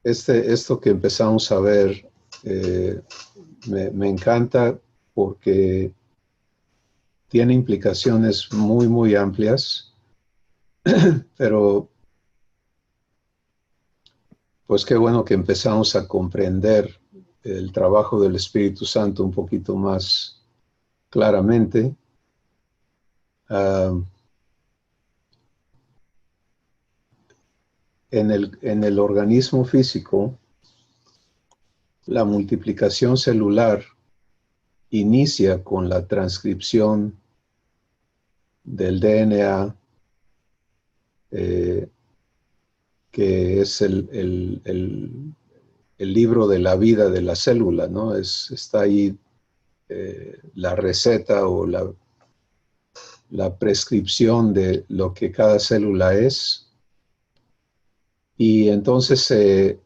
Esto que empezamos a ver me encanta porque tiene implicaciones muy, muy amplias, pero pues qué bueno que empezamos a comprender el trabajo del Espíritu Santo un poquito más claramente. Uh, en el organismo físico, la multiplicación celular inicia con la transcripción del DNA, que es el libro de la vida de la célula, ¿no? Está ahí la receta o la prescripción de lo que cada célula es. Y entonces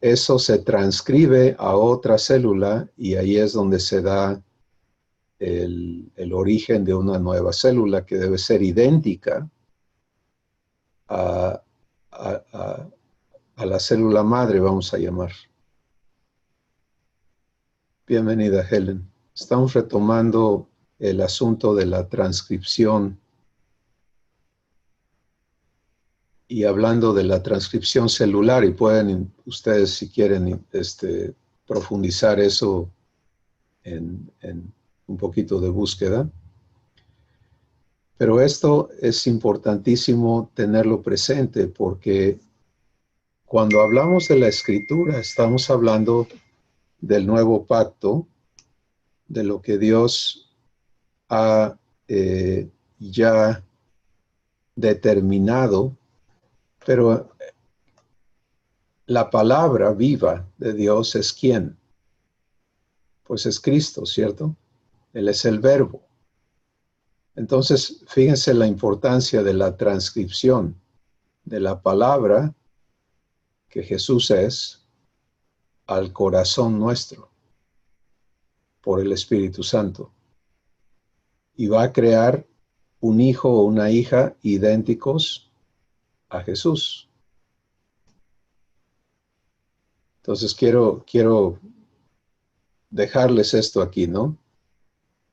eso se transcribe a otra célula y ahí es donde se da el origen de una nueva célula que debe ser idéntica a, a, a la célula madre, vamos a llamar. Bienvenida, Helen. Estamos retomando el asunto de la transcripción y hablando de la transcripción celular, y pueden ustedes, si quieren, profundizar eso en un poquito de búsqueda. Pero esto es importantísimo tenerlo presente porque cuando hablamos de la Escritura, estamos hablando del nuevo pacto, de lo que Dios ha ya determinado, pero la palabra viva de Dios es ¿quién? Pues es Cristo, ¿cierto? Él es el verbo. Entonces, fíjense la importancia de la transcripción de la palabra que Jesús es al corazón nuestro por el Espíritu Santo. Y va a crear un hijo o una hija idénticos a Jesús. Entonces quiero dejarles esto aquí, ¿no?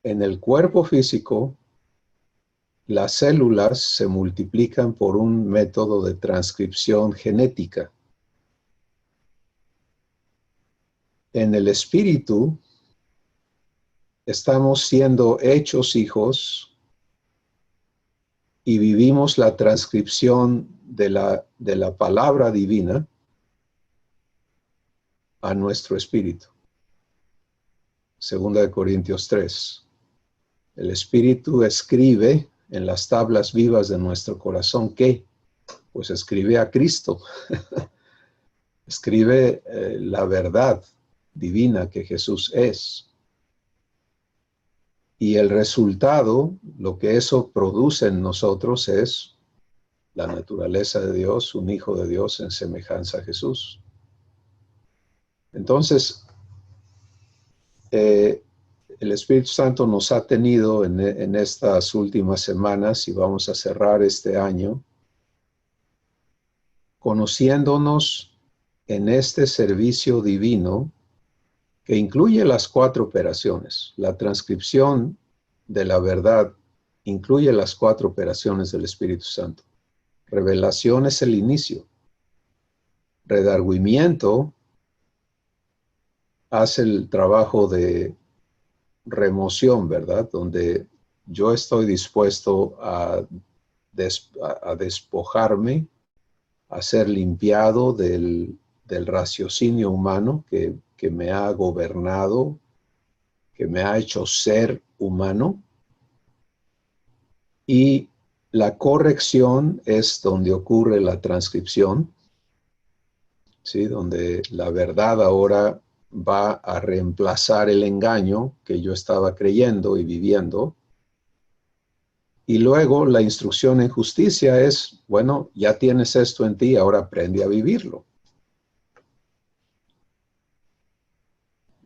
En el cuerpo físico, las células se multiplican por un método de transcripción genética. En el espíritu, estamos siendo hechos hijos y vivimos la transcripción de la palabra divina a nuestro espíritu. 2 Corintios 3. El espíritu escribe en las tablas vivas de nuestro corazón, ¿qué? Pues escribe a Cristo. Escribe la verdad divina que Jesús es. Y el resultado, lo que eso produce en nosotros es la naturaleza de Dios, un hijo de Dios en semejanza a Jesús. Entonces, el Espíritu Santo nos ha tenido en estas últimas semanas, y vamos a cerrar este año, conociéndonos en este servicio divino que incluye las 4 operaciones. La transcripción de la verdad incluye las 4 operaciones del Espíritu Santo. Revelación es el inicio. Redargüimiento hace el trabajo de remoción, ¿verdad? Donde yo estoy dispuesto a despojarme, a ser limpiado del raciocinio humano que me ha gobernado, que me ha hecho ser humano. Y la corrección es donde ocurre la transcripción, ¿sí? Donde la verdad ahora va a reemplazar el engaño que yo estaba creyendo y viviendo. Y luego la instrucción en justicia es, bueno, ya tienes esto en ti, ahora aprende a vivirlo.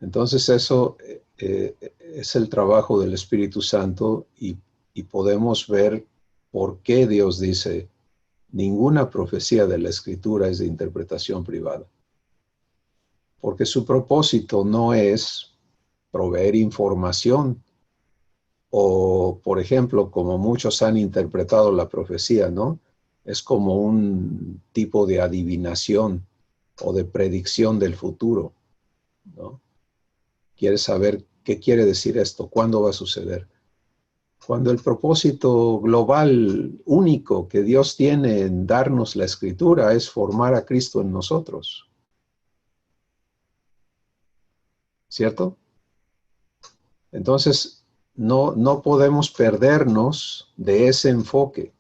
Entonces eso es el trabajo del Espíritu Santo y podemos ver por qué Dios dice, ninguna profecía de la Escritura es de interpretación privada. porque su propósito no es proveer información o, por ejemplo, como muchos han interpretado la profecía, ¿no? Es como un tipo de adivinación o de predicción del futuro, ¿no? Quieres saber qué quiere decir esto, cuándo va a suceder. Cuando el propósito global único que Dios tiene en darnos la Escritura es formar a Cristo en nosotros. ¿Cierto? Entonces, no podemos perdernos de ese enfoque,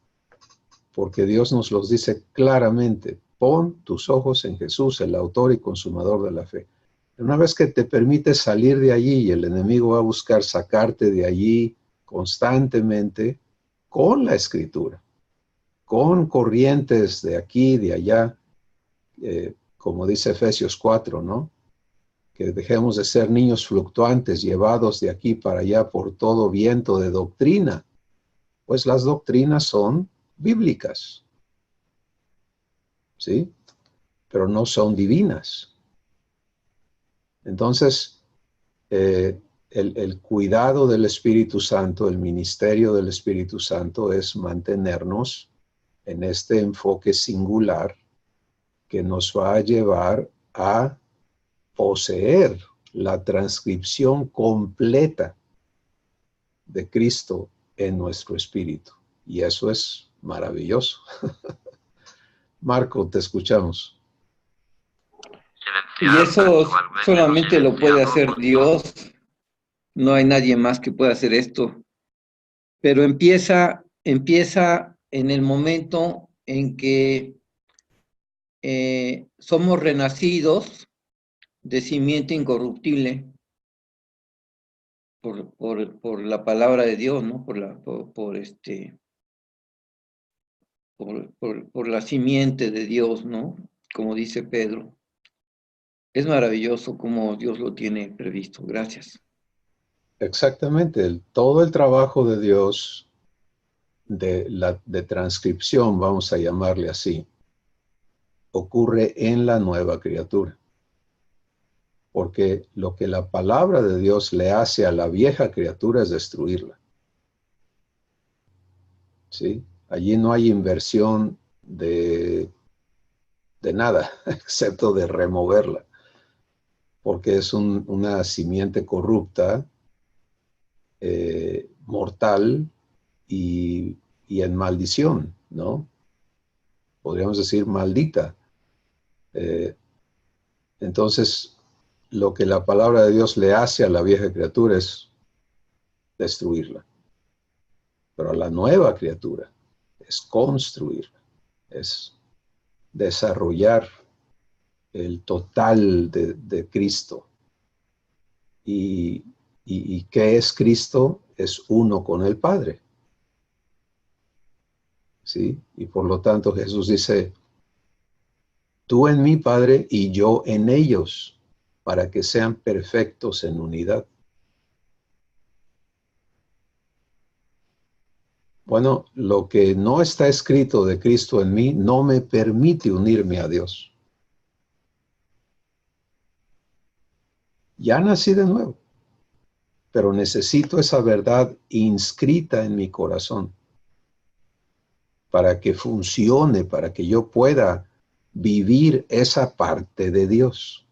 porque Dios nos los dice claramente. Pon tus ojos en Jesús, el autor y consumador de la fe. Una vez que te permites salir de allí y el enemigo va a buscar sacarte de allí constantemente con la Escritura, con corrientes de aquí, de allá, como dice Efesios 4, ¿no? Que dejemos de ser niños fluctuantes, llevados de aquí para allá por todo viento de doctrina, pues las doctrinas son bíblicas, ¿sí? Pero no son divinas. Entonces, el cuidado del Espíritu Santo, el ministerio del Espíritu Santo es mantenernos en este enfoque singular que nos va a llevar a poseer la transcripción completa de Cristo en nuestro espíritu. Y eso es maravilloso. Marco, te escuchamos. Y eso solamente lo puede hacer Dios. No hay nadie más que pueda hacer esto. Pero empieza en el momento en que somos renacidos de simiente incorruptible por la palabra de Dios, ¿no? Por la simiente de Dios, ¿no? Como dice Pedro. Es maravilloso como Dios lo tiene previsto. Gracias. Exactamente, todo el trabajo de Dios de transcripción, vamos a llamarle así, ocurre en la nueva criatura. Porque lo que la palabra de Dios le hace a la vieja criatura es destruirla. ¿Sí? Allí no hay inversión de nada, excepto de removerla, porque es una simiente corrupta, mortal y en maldición, ¿no? Podríamos decir maldita. Entonces, lo que la palabra de Dios le hace a la vieja criatura es destruirla. Pero a la nueva criatura es construirla, es desarrollar el total de Cristo. ¿Y qué es Cristo? Es uno con el Padre. ¿Sí? Y por lo tanto Jesús dice, tú en mí, Padre, y yo en ellos, para que sean perfectos en unidad. Bueno, lo que no está escrito de Cristo en mí no me permite unirme a Dios. Ya nací de nuevo, pero necesito esa verdad inscrita en mi corazón para que funcione, para que yo pueda vivir esa parte de Dios.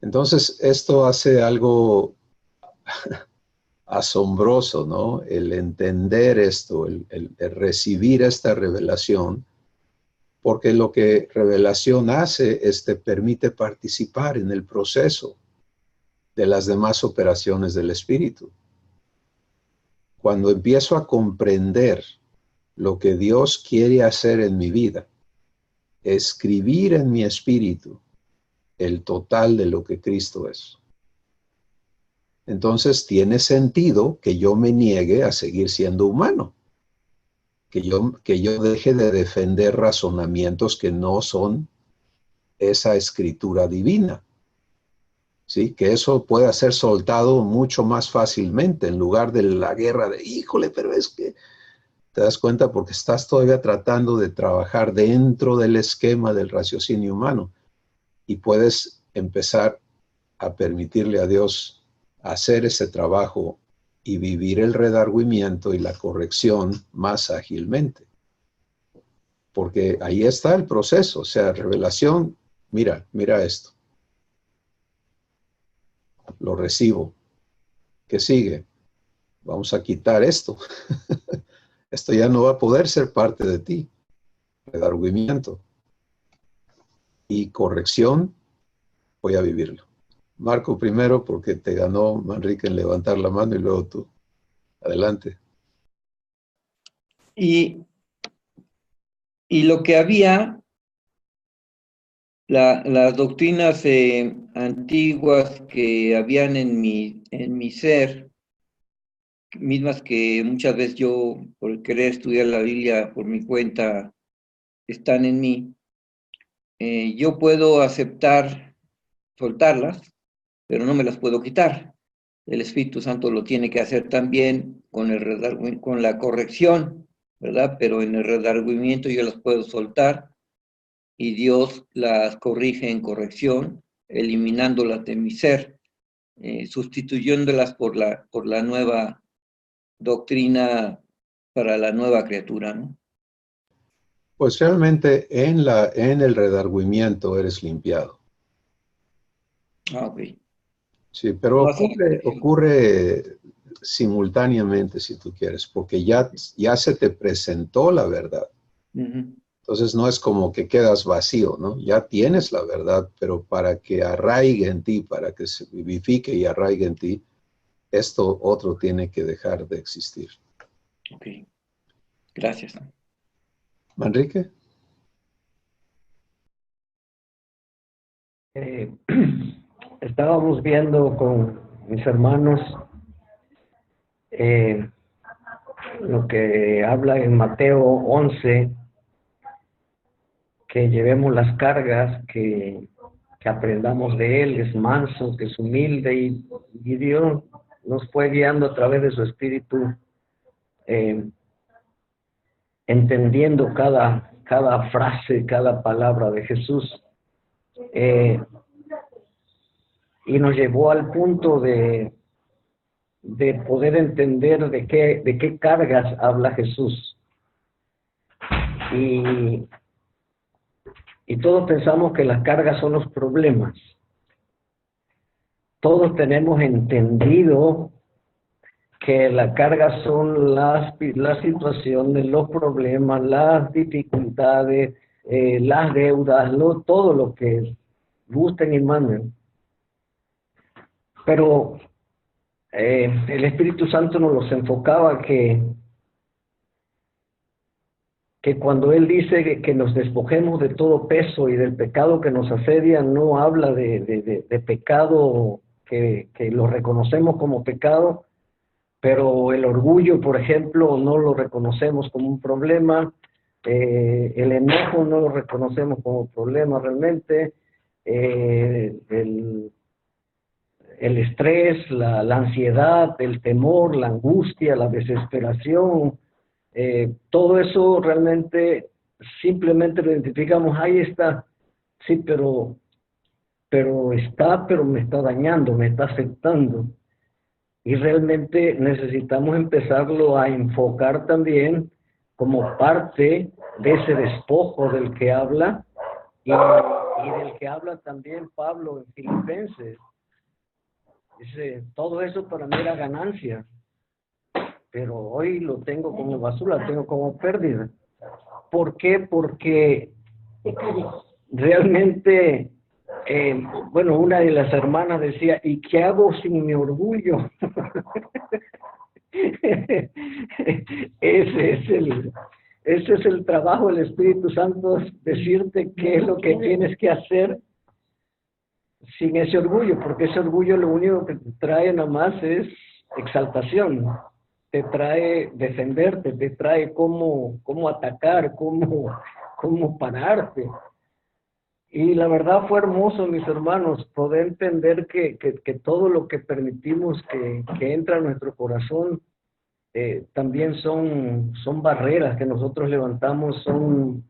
Entonces, esto hace algo asombroso, ¿no? El entender esto, el recibir esta revelación, porque lo que revelación hace es te permite participar en el proceso de las demás operaciones del Espíritu. Cuando empiezo a comprender lo que Dios quiere hacer en mi vida, escribir en mi espíritu el total de lo que Cristo es. Entonces tiene sentido que yo me niegue a seguir siendo humano, que yo deje de defender razonamientos que no son esa escritura divina. ¿Sí? Que eso pueda ser soltado mucho más fácilmente en lugar de la guerra de, híjole, pero es que ¿Te das cuenta? Porque estás todavía tratando de trabajar dentro del esquema del raciocinio humano y puedes empezar a permitirle a Dios hacer ese trabajo y vivir el redargüimiento y la corrección más ágilmente. Porque ahí está el proceso, o sea, revelación, mira esto, lo recibo. ¿Qué sigue? Vamos a quitar esto. Esto ya no va a poder ser parte de ti. Redargüimiento y corrección, voy a vivirlo. Marco primero porque te ganó Manrique en levantar la mano y luego tú. Adelante. Y lo que había, las doctrinas antiguas que habían en mi ser, mismas que muchas veces yo, por querer estudiar la Biblia por mi cuenta, están en mí, yo puedo aceptar, soltarlas, pero no me las puedo quitar. El Espíritu Santo lo tiene que hacer también con la corrección, ¿verdad? Pero en el redargüimiento yo las puedo soltar y Dios las corrige en corrección, eliminándolas de mi ser, sustituyéndolas por la nueva doctrina para la nueva criatura, ¿no? Pues realmente en el redargüimiento eres limpiado. Ah, ok. Sí, pero No hace ocurre simultáneamente, si tú quieres, porque ya se te presentó la verdad. Uh-huh. Entonces no es como que quedas vacío, ¿no? Ya tienes la verdad, pero para que arraigue en ti, para que se vivifique y arraigue en ti, esto otro tiene que dejar de existir. Ok, gracias. Manrique. Estábamos viendo con mis hermanos lo que habla en Mateo 11, que llevemos las cargas, que aprendamos de Él, es manso, que es humilde, y Dios nos fue guiando a través de su Espíritu, entendiendo cada frase, cada palabra de Jesús. Y nos llevó al punto de poder entender de qué cargas habla Jesús. Y todos pensamos que las cargas son los problemas. Todos tenemos entendido que las cargas son las situaciones, los problemas, las dificultades, las deudas, todo lo que gusten y manden. Pero el Espíritu Santo nos los enfocaba que cuando Él dice que nos despojemos de todo peso y del pecado que nos asedia, no habla de pecado que lo reconocemos como pecado, pero el orgullo, por ejemplo, no lo reconocemos como un problema, el enojo no lo reconocemos como problema realmente, el estrés, la ansiedad, el temor, la angustia, la desesperación, todo eso realmente simplemente lo identificamos, ahí está, sí, pero me está dañando, me está afectando. Y realmente necesitamos empezarlo a enfocar también como parte de ese despojo del que habla y del que habla también Pablo en Filipenses. Dice, todo eso para mí era ganancia, pero hoy lo tengo como basura, lo tengo como pérdida. ¿Por qué? Porque realmente, bueno, una de las hermanas decía, ¿y qué hago sin mi orgullo? Ese es el trabajo del Espíritu Santo, decirte qué es lo que tienes que hacer sin ese orgullo, porque ese orgullo lo único que te trae nada más es exaltación, te trae defenderte, te trae cómo atacar, cómo pararte. Y la verdad fue hermoso, mis hermanos, poder entender que todo lo que permitimos que entra a nuestro corazón también son barreras que nosotros levantamos, son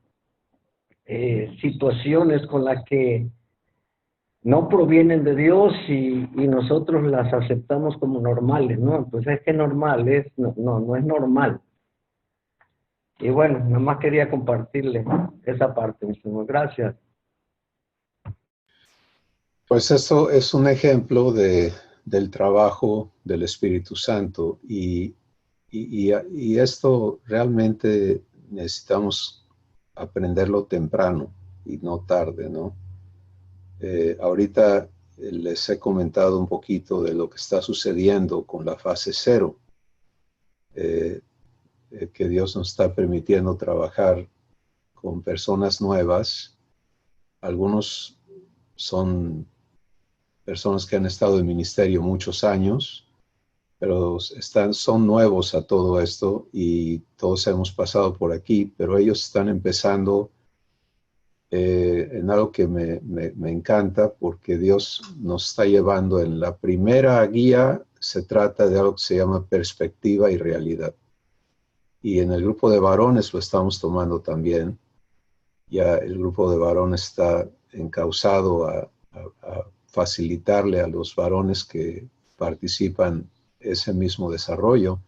situaciones con las que no provienen de Dios y nosotros las aceptamos como normales, ¿no? Entonces es que normal no es normal. Y bueno, nada más quería compartirle esa parte, mi señor. Gracias. Pues eso es un ejemplo del trabajo del Espíritu Santo y esto realmente necesitamos aprenderlo temprano y no tarde, ¿no? Ahorita les he comentado un poquito de lo que está sucediendo con la fase cero, que Dios nos está permitiendo trabajar con personas nuevas. Algunos son personas que han estado en ministerio muchos años, pero son nuevos a todo esto y todos hemos pasado por aquí, pero ellos están empezando en algo que me encanta porque Dios nos está llevando en la primera guía. Se trata de algo que se llama perspectiva y realidad. Y en el grupo de varones lo estamos tomando también. Ya el grupo de varones está encauzado a facilitarle a los varones que participan ese mismo desarrollo.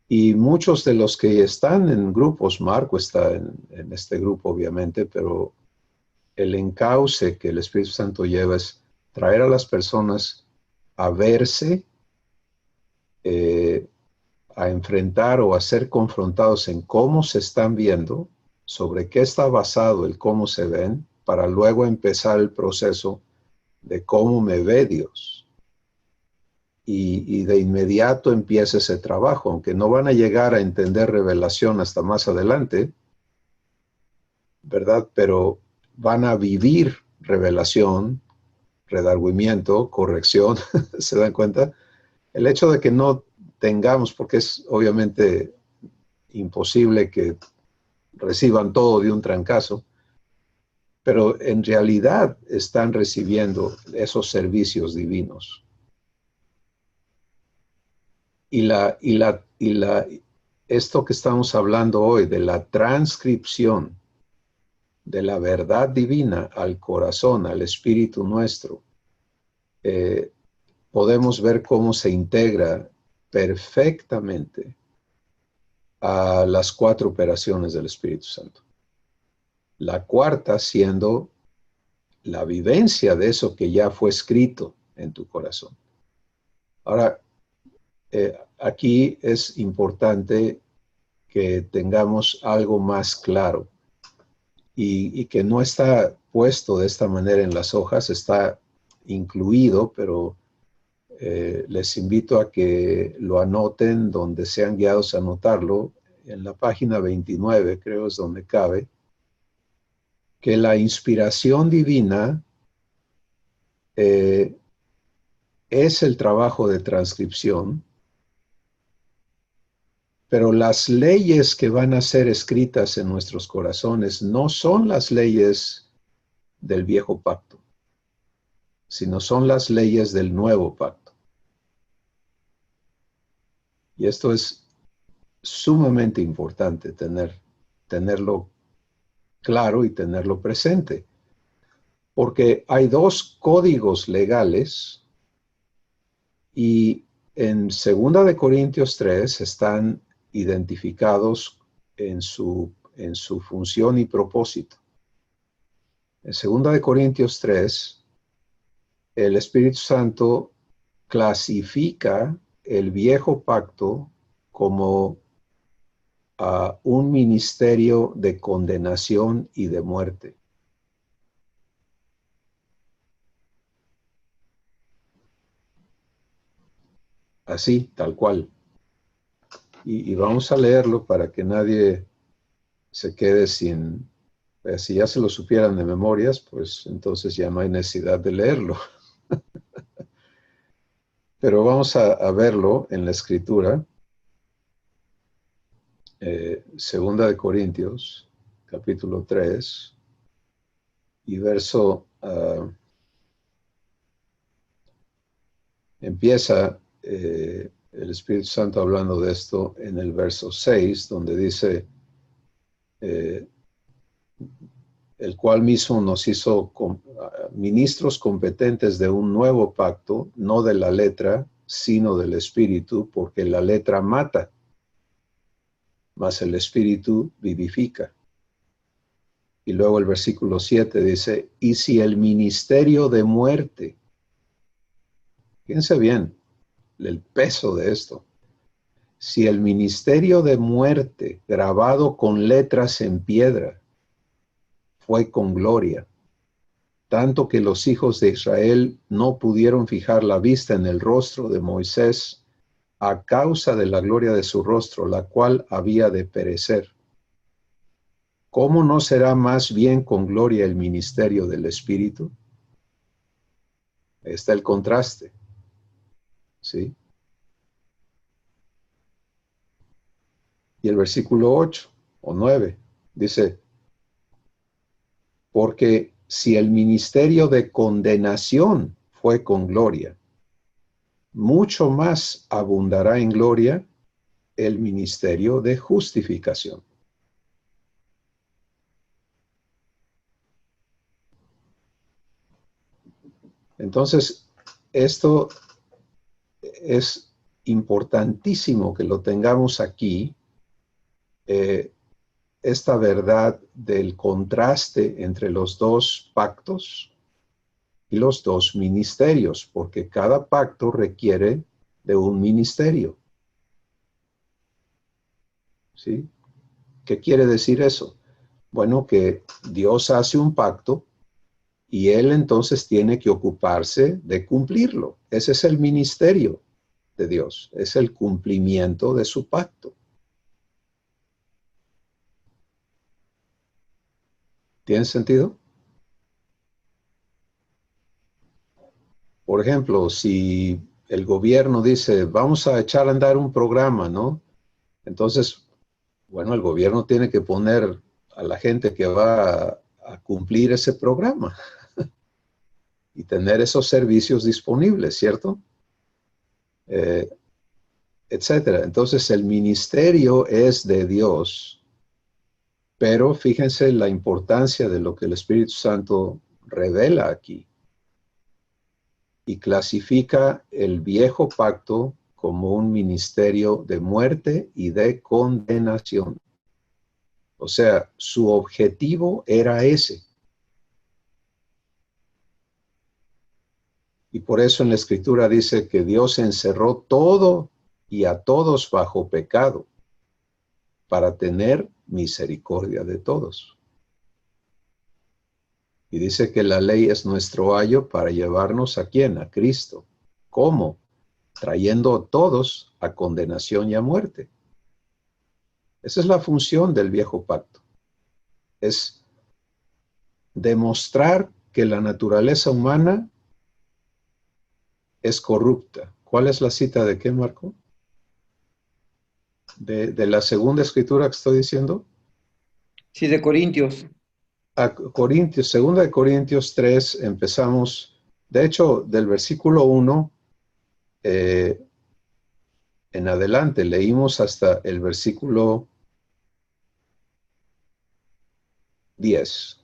Y muchos de los que están en grupos, Marco está en este grupo obviamente, pero el encauce que el Espíritu Santo lleva es traer a las personas a verse, a enfrentar o a ser confrontados en cómo se están viendo, sobre qué está basado el cómo se ven, para luego empezar el proceso de cómo me ve Dios. Y de inmediato empieza ese trabajo, aunque no van a llegar a entender revelación hasta más adelante, ¿verdad? Pero van a vivir revelación, redargüimiento, corrección, ¿se dan cuenta? El hecho de que no tengamos, porque es obviamente imposible que reciban todo de un trancazo, pero en realidad están recibiendo esos servicios divinos. Esto que estamos hablando hoy de la transcripción de la verdad divina al corazón, al espíritu nuestro, podemos ver cómo se integra perfectamente a las 4 operaciones del Espíritu Santo. La cuarta siendo la vivencia de eso que ya fue escrito en tu corazón. Ahora, aquí es importante que tengamos algo más claro y que no está puesto de esta manera en las hojas, está incluido, pero les invito a que lo anoten donde sean guiados a anotarlo. En la página 29, creo es donde cabe, que la inspiración divina es el trabajo de transcripción, pero las leyes que van a ser escritas en nuestros corazones no son las leyes del viejo pacto, sino son las leyes del nuevo pacto. Y esto es sumamente importante tenerlo claro y tenerlo presente, porque hay 2 códigos legales y en 2 de Corintios 3 están identificados en su función y propósito. En 2 de Corintios 3, el Espíritu Santo clasifica el viejo pacto como un ministerio de condenación y de muerte. Así, tal cual. Y vamos a leerlo para que nadie se quede sin... si ya se lo supieran de memorias, pues entonces ya no hay necesidad de leerlo. Pero vamos a verlo en la Escritura. 2 de Corintios, capítulo 3, y verso... empieza el Espíritu Santo hablando de esto en el verso 6, donde dice, el cual mismo nos hizo ministros competentes de un nuevo pacto, no de la letra, sino del Espíritu, porque la letra mata, mas el Espíritu vivifica. Y luego el versículo 7 dice, y si el ministerio de muerte, fíjense bien el peso de esto, si el ministerio de muerte grabado con letras en piedra fue con gloria, tanto que los hijos de Israel no pudieron fijar la vista en el rostro de Moisés a causa de la gloria de su rostro, la cual había de perecer. ¿Cómo no será más bien con gloria el ministerio del Espíritu? Está el contraste, ¿sí? Y el versículo 8 o 9 dice, porque si el ministerio de condenación fue con gloria, mucho más abundará en gloria el ministerio de justificación. Entonces, esto es importantísimo que lo tengamos aquí, esta verdad del contraste entre los dos pactos y los dos ministerios, porque cada pacto requiere de un ministerio. ¿Sí? ¿Qué quiere decir eso? Bueno, que Dios hace un pacto y Él entonces tiene que ocuparse de cumplirlo. Ese es el ministerio de Dios, es el cumplimiento de su pacto. ¿Tiene sentido? Por ejemplo, si el gobierno dice, vamos a echar a andar un programa, ¿no? Entonces, bueno, el gobierno tiene que poner a la gente que va a cumplir ese programa y tener esos servicios disponibles, ¿cierto? Etcétera. Entonces, el ministerio es de Dios, pero fíjense la importancia de lo que el Espíritu Santo revela aquí y clasifica el viejo pacto como un ministerio de muerte y de condenación. O sea, su objetivo era ese. Y por eso en la Escritura dice que Dios encerró todo y a todos bajo pecado para tener misericordia de todos. Y dice que la ley es nuestro ayo para llevarnos ¿a quién? A Cristo. ¿Cómo? Trayendo a todos a condenación y a muerte. Esa es la función del viejo pacto. Es demostrar que la naturaleza humana es corrupta. ¿Cuál es la cita de qué, Marco? De la segunda escritura que estoy diciendo. Sí, de Corintios. A Corintios, segunda de Corintios 3, empezamos, de hecho, del versículo 1 en adelante, leímos hasta el versículo 10.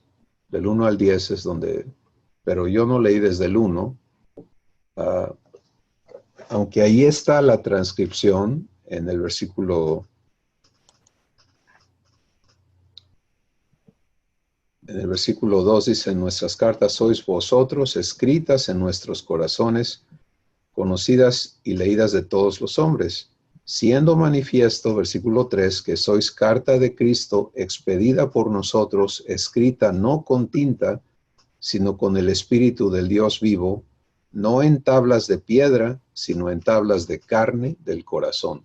Del 1 al 10 es donde, pero yo no leí desde el 1, aunque ahí está la transcripción en el versículo 2 dice, en nuestras cartas sois vosotros escritas en nuestros corazones, conocidas y leídas de todos los hombres, siendo manifiesto, versículo 3, que sois carta de Cristo expedida por nosotros, escrita no con tinta, sino con el Espíritu del Dios vivo, no en tablas de piedra, sino en tablas de carne del corazón.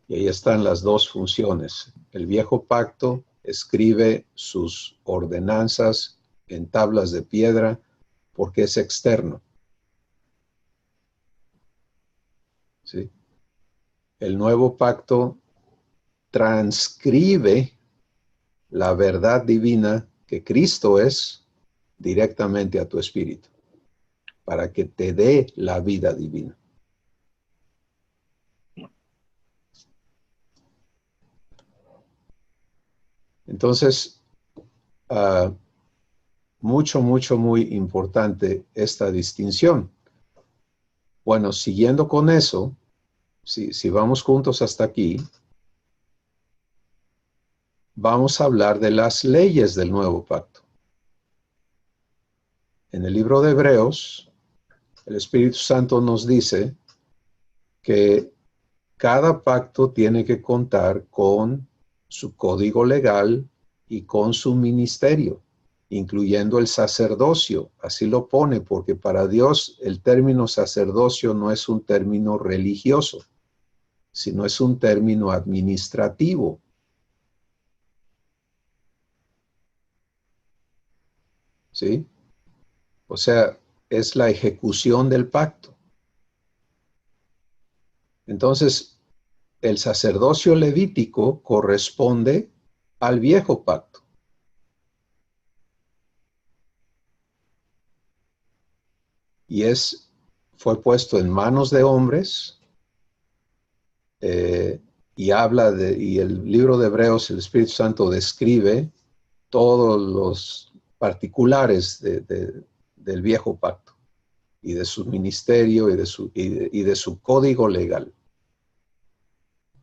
Y ahí están las dos funciones. El viejo pacto escribe sus ordenanzas en tablas de piedra porque es externo. ¿Sí? El nuevo pacto transcribe la verdad divina que Cristo es directamente a tu espíritu para que te dé la vida divina. Entonces, muy importante esta distinción. Bueno, siguiendo con eso, si vamos juntos hasta aquí, vamos a hablar de las leyes del nuevo pacto. En el libro de Hebreos, el Espíritu Santo nos dice que cada pacto tiene que contar con su código legal y con su ministerio, incluyendo el sacerdocio. Así lo pone, porque para Dios el término sacerdocio no es un término religioso, sino es un término administrativo. ¿Sí? O sea, es la ejecución del pacto. Entonces, el sacerdocio levítico corresponde al viejo pacto. Y fue puesto en manos de hombres, y el libro de Hebreos, el Espíritu Santo describe todos los particulares del viejo pacto y de su ministerio y de su código legal.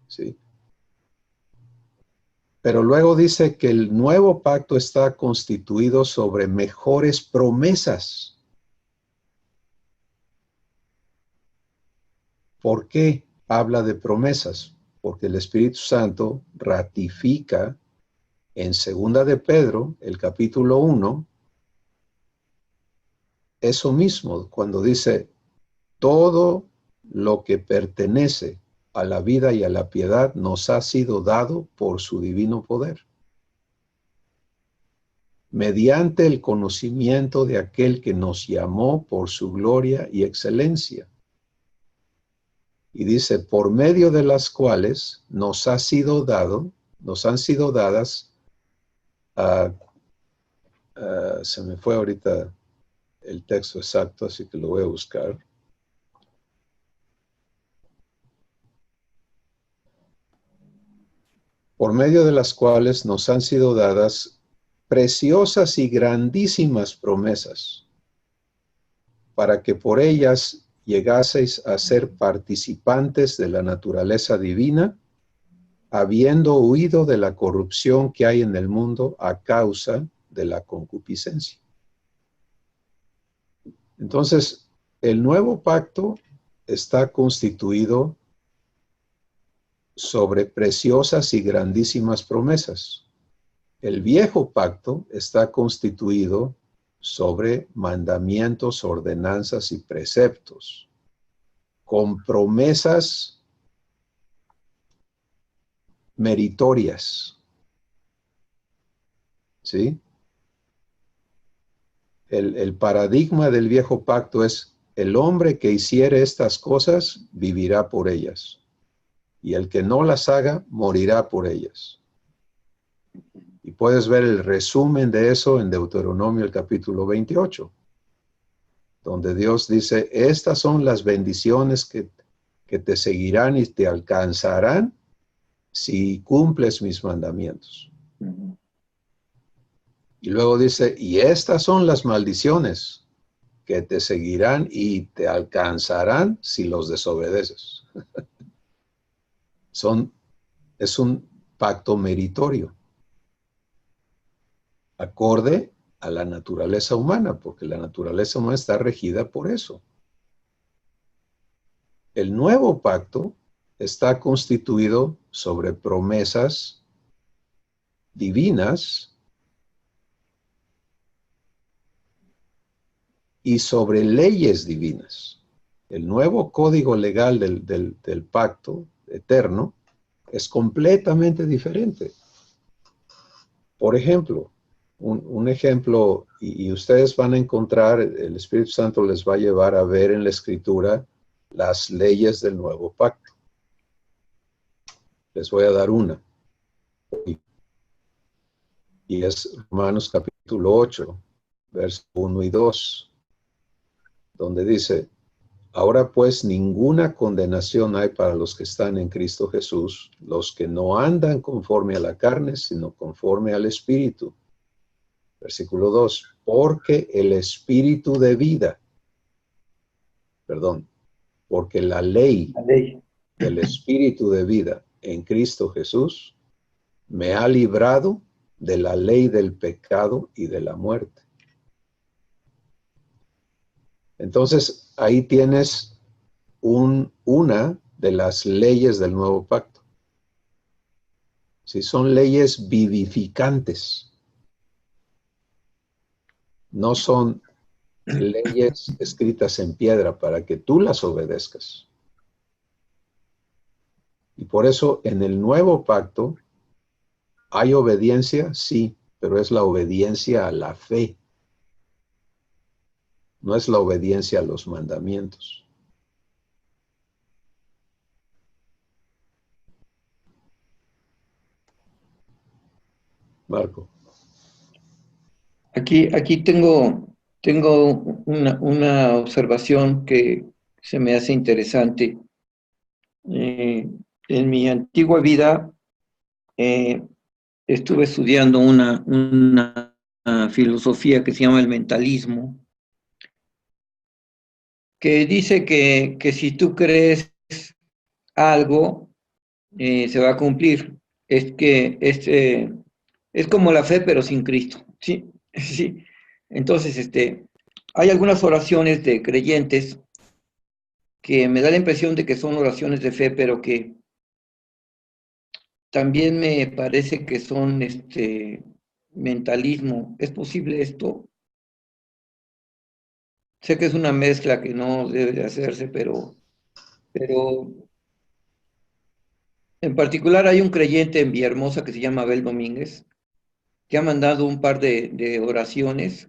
¿Sí? Pero luego dice que el nuevo pacto está constituido sobre mejores promesas. ¿Por qué habla de promesas? Porque el Espíritu Santo ratifica en 2 de Pedro, el capítulo 1, eso mismo, cuando dice, todo lo que pertenece a la vida y a la piedad nos ha sido dado por su divino poder, mediante el conocimiento de aquel que nos llamó por su gloria y excelencia. Y dice, por medio de las cuales nos han sido dadas, se me fue ahorita el texto exacto, así que lo voy a buscar. Por medio de las cuales nos han sido dadas preciosas y grandísimas promesas, para que por ellas llegaseis a ser participantes de la naturaleza divina, habiendo huido de la corrupción que hay en el mundo a causa de la concupiscencia. Entonces, el nuevo pacto está constituido sobre preciosas y grandísimas promesas. El viejo pacto está constituido sobre mandamientos, ordenanzas y preceptos, con promesas meritorias. ¿Sí? El paradigma del viejo pacto es: el hombre que hiciere estas cosas vivirá por ellas, y el que no las haga morirá por ellas. Y puedes ver el resumen de eso en Deuteronomio, el capítulo 28, donde Dios dice, estas son las bendiciones que te seguirán y te alcanzarán si cumples mis mandamientos. Y luego dice, y estas son las maldiciones que te seguirán y te alcanzarán si los desobedeces. Es un pacto meritorio, acorde a la naturaleza humana, porque la naturaleza humana está regida por eso. El nuevo pacto está constituido sobre promesas divinas y sobre leyes divinas. El nuevo código legal del pacto eterno es completamente diferente. Por ejemplo, un ejemplo, y ustedes van a encontrar, el Espíritu Santo les va a llevar a ver en la Escritura las leyes del nuevo pacto. Les voy a dar una. Y es Romanos capítulo 8, versos 1 y 2, donde dice, Ahora pues ninguna condenación hay para los que están en Cristo Jesús, los que no andan conforme a la carne, sino conforme al Espíritu. Versículo 2, porque el Espíritu de vida, porque la ley del Espíritu de vida en Cristo Jesús me ha librado de la ley del pecado y de la muerte. Entonces, ahí tienes una de las leyes del nuevo pacto. Sí, son leyes vivificantes. No son leyes escritas en piedra para que tú las obedezcas. Y por eso en el nuevo pacto hay obediencia, sí, pero es la obediencia a la fe. No es la obediencia a los mandamientos. Marco. Aquí tengo una observación que se me hace interesante. En mi antigua vida estuve estudiando una filosofía que se llama el mentalismo, que dice que si tú crees algo, se va a cumplir. Es como la fe, pero sin Cristo. Sí, sí. Entonces, hay algunas oraciones de creyentes que me da la impresión de que son oraciones de fe, pero que también me parece que son mentalismo. ¿Es posible esto? Sé que es una mezcla que no debe de hacerse, pero en particular hay un creyente en Villahermosa que se llama Abel Domínguez, que ha mandado un par de oraciones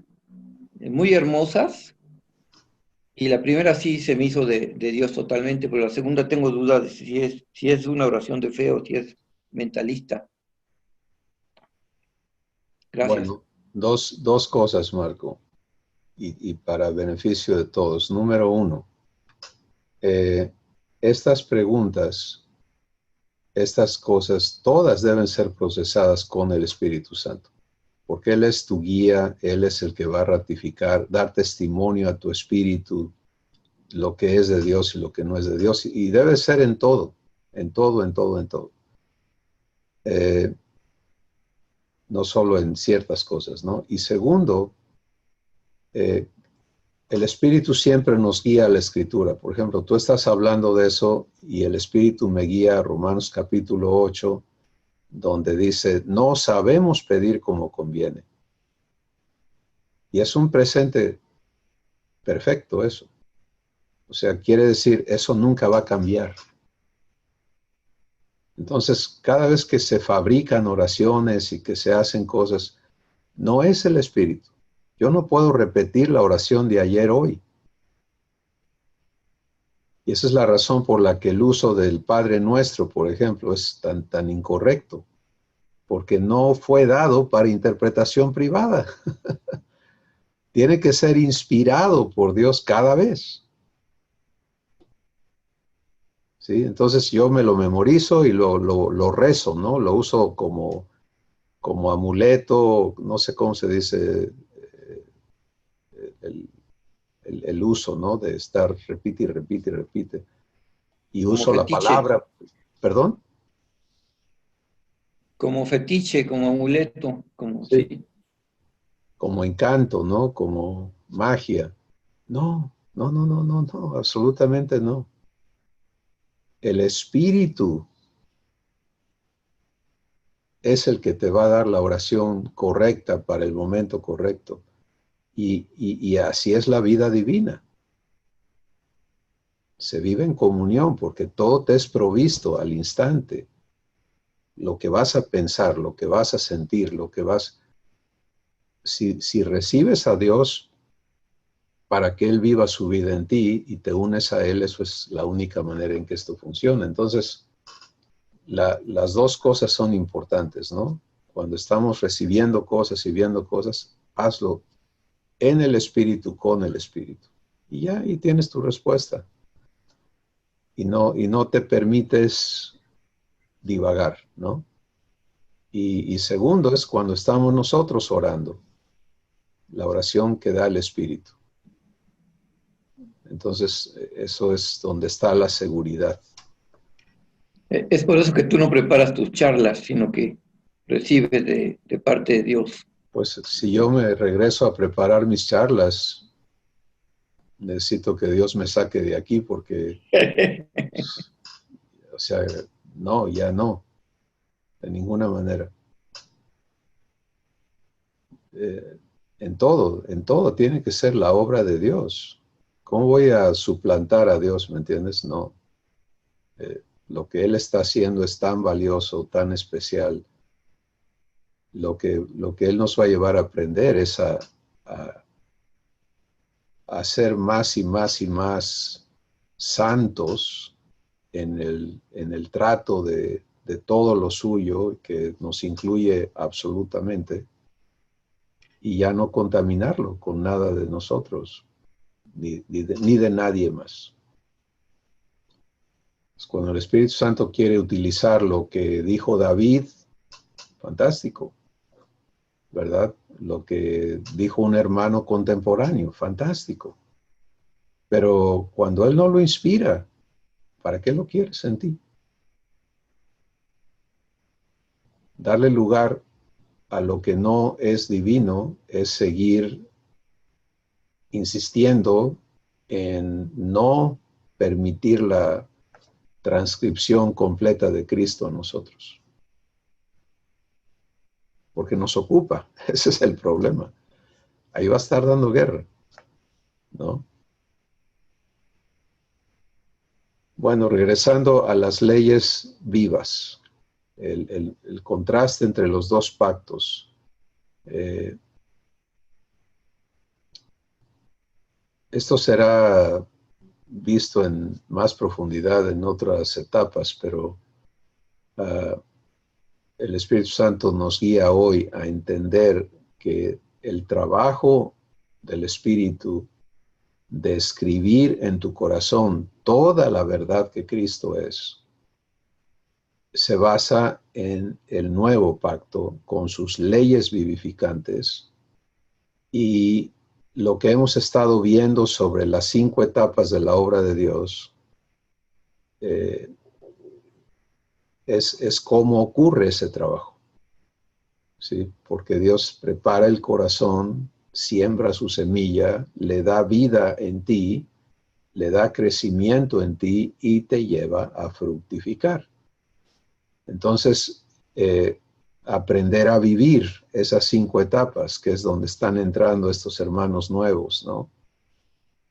muy hermosas, y la primera sí se me hizo de Dios totalmente, pero la segunda tengo dudas de si es una oración de fe o si es mentalista. Gracias. Bueno, dos cosas, Marco, y para beneficio de todos. Número uno, estas preguntas, estas cosas, todas deben ser procesadas con el Espíritu Santo, porque Él es tu guía, Él es el que va a ratificar, dar testimonio a tu espíritu, lo que es de Dios y lo que no es de Dios, y debe ser en todo, en todo, en todo, en todo. No solo en ciertas cosas, ¿no? Y segundo, el Espíritu siempre nos guía a la Escritura. Por ejemplo, tú estás hablando de eso y el Espíritu me guía a Romanos capítulo 8, donde dice, no sabemos pedir como conviene. Y es un presente perfecto eso. O sea, quiere decir, eso nunca va a cambiar. Entonces, cada vez que se fabrican oraciones y que se hacen cosas, no es el Espíritu. Yo no puedo repetir la oración de ayer hoy. Y esa es la razón por la que el uso del Padre Nuestro, por ejemplo, es tan incorrecto, porque no fue dado para interpretación privada. Tiene que ser inspirado por Dios cada vez. ¿Sí? Entonces yo me lo memorizo y lo rezo, ¿no? Lo uso como amuleto, no sé cómo se dice, el uso, ¿no? De estar repite y repite y repite. Y Como uso la fetiche. palabra, ¿perdón? Como fetiche, como amuleto, como Sí. sí. Como encanto, ¿no? Como magia. No, no, no, no, no, no, absolutamente no. El Espíritu es el que te va a dar la oración correcta para el momento correcto. Y así es la vida divina. Se vive en comunión porque todo te es provisto al instante. Lo que vas a pensar, lo que vas a sentir, lo que vas... Si recibes a Dios para que Él viva su vida en ti y te unes a Él, eso es la única manera en que esto funciona. Entonces, las dos cosas son importantes, ¿no? Cuando estamos recibiendo cosas y viendo cosas, hazlo en el Espíritu, con el Espíritu. Y ya, y tienes tu respuesta. y no te permites divagar, ¿no? Y segundo es cuando estamos nosotros orando, la oración que da el Espíritu. Entonces, eso es donde está la seguridad. Es por eso que tú no preparas tus charlas, sino que recibes de parte de Dios. Pues si yo me regreso a preparar mis charlas, necesito que Dios me saque de aquí porque, o sea, no, ya no, de ninguna manera. En todo tiene que ser la obra de Dios. ¿Cómo voy a suplantar a Dios, me entiendes? No. Lo que Él está haciendo es tan valioso, tan especial. Lo que Él nos va a llevar a aprender es a ser más y más y más santos en el trato de todo lo suyo, que nos incluye absolutamente, y ya no contaminarlo con nada de nosotros, ni de nadie más. Cuando el Espíritu Santo quiere utilizar lo que dijo David, fantástico, ¿verdad? Lo que dijo un hermano contemporáneo, fantástico. Pero cuando Él no lo inspira, ¿para qué lo quieres en ti? Darle lugar a lo que no es divino es seguir insistiendo en no permitir la transcripción completa de Cristo a nosotros. Porque nos ocupa, ese es el problema. Ahí va a estar dando guerra, ¿no? Bueno, regresando a las leyes vivas, el contraste entre los dos pactos. Esto será visto en más profundidad en otras etapas, pero el Espíritu Santo nos guía hoy a entender que el trabajo del Espíritu de escribir en tu corazón toda la verdad que Cristo es, se basa en el nuevo pacto con sus leyes vivificantes y lo que hemos estado viendo sobre las 5 etapas de la obra de Dios es cómo ocurre ese trabajo, ¿sí? Porque Dios prepara el corazón, siembra su semilla, le da vida en ti, le da crecimiento en ti y te lleva a fructificar. Entonces, aprender a vivir esas 5 etapas, que es donde están entrando estos hermanos nuevos, ¿no?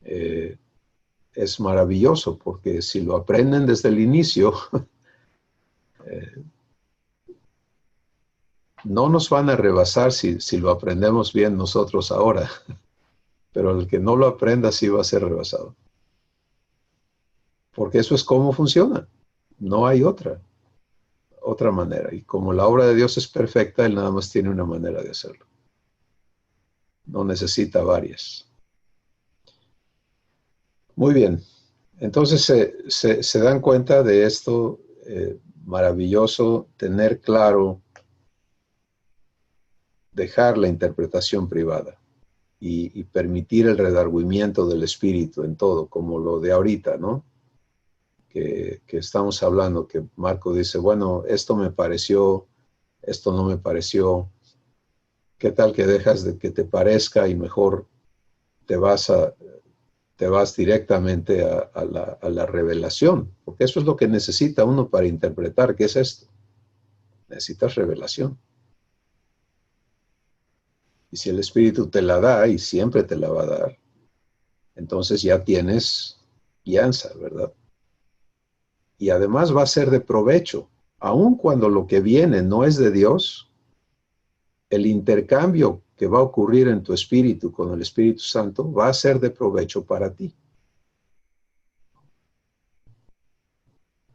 Es maravilloso, porque si lo aprenden desde el inicio, no nos van a rebasar si lo aprendemos bien nosotros ahora, pero el que no lo aprenda sí va a ser rebasado. Porque eso es cómo funciona, no hay otra manera. Y como la obra de Dios es perfecta, Él nada más tiene una manera de hacerlo. No necesita varias. Muy bien. Entonces se dan cuenta de esto maravilloso, tener claro, dejar la interpretación privada y permitir el redargüimiento del Espíritu en todo, como lo de ahorita, ¿no? Que estamos hablando, que Marco dice, bueno, esto me pareció, esto no me pareció. ¿Qué tal que dejas de que te parezca y mejor te vas directamente a la revelación? Porque eso es lo que necesita uno para interpretar. ¿Qué es esto? Necesitas revelación. Y si el Espíritu te la da, y siempre te la va a dar, entonces ya tienes guianza, ¿verdad? Y además va a ser de provecho. Aun cuando lo que viene no es de Dios, el intercambio que va a ocurrir en tu espíritu con el Espíritu Santo va a ser de provecho para ti.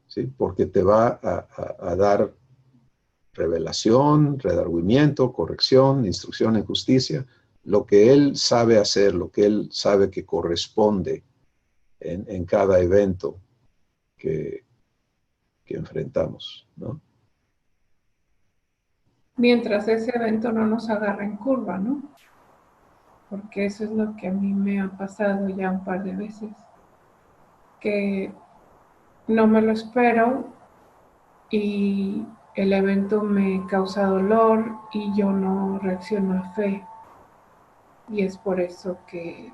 ¿Sí? Porque te va a dar revelación, redargüimiento, corrección, instrucción en justicia, lo que Él sabe hacer, lo que Él sabe que corresponde en cada evento que enfrentamos, ¿no? Mientras ese evento no nos agarre en curva, ¿no? Porque eso es lo que a mí me ha pasado ya un par de veces, que no me lo espero y el evento me causa dolor y yo no reacciono a fe. Y es por eso que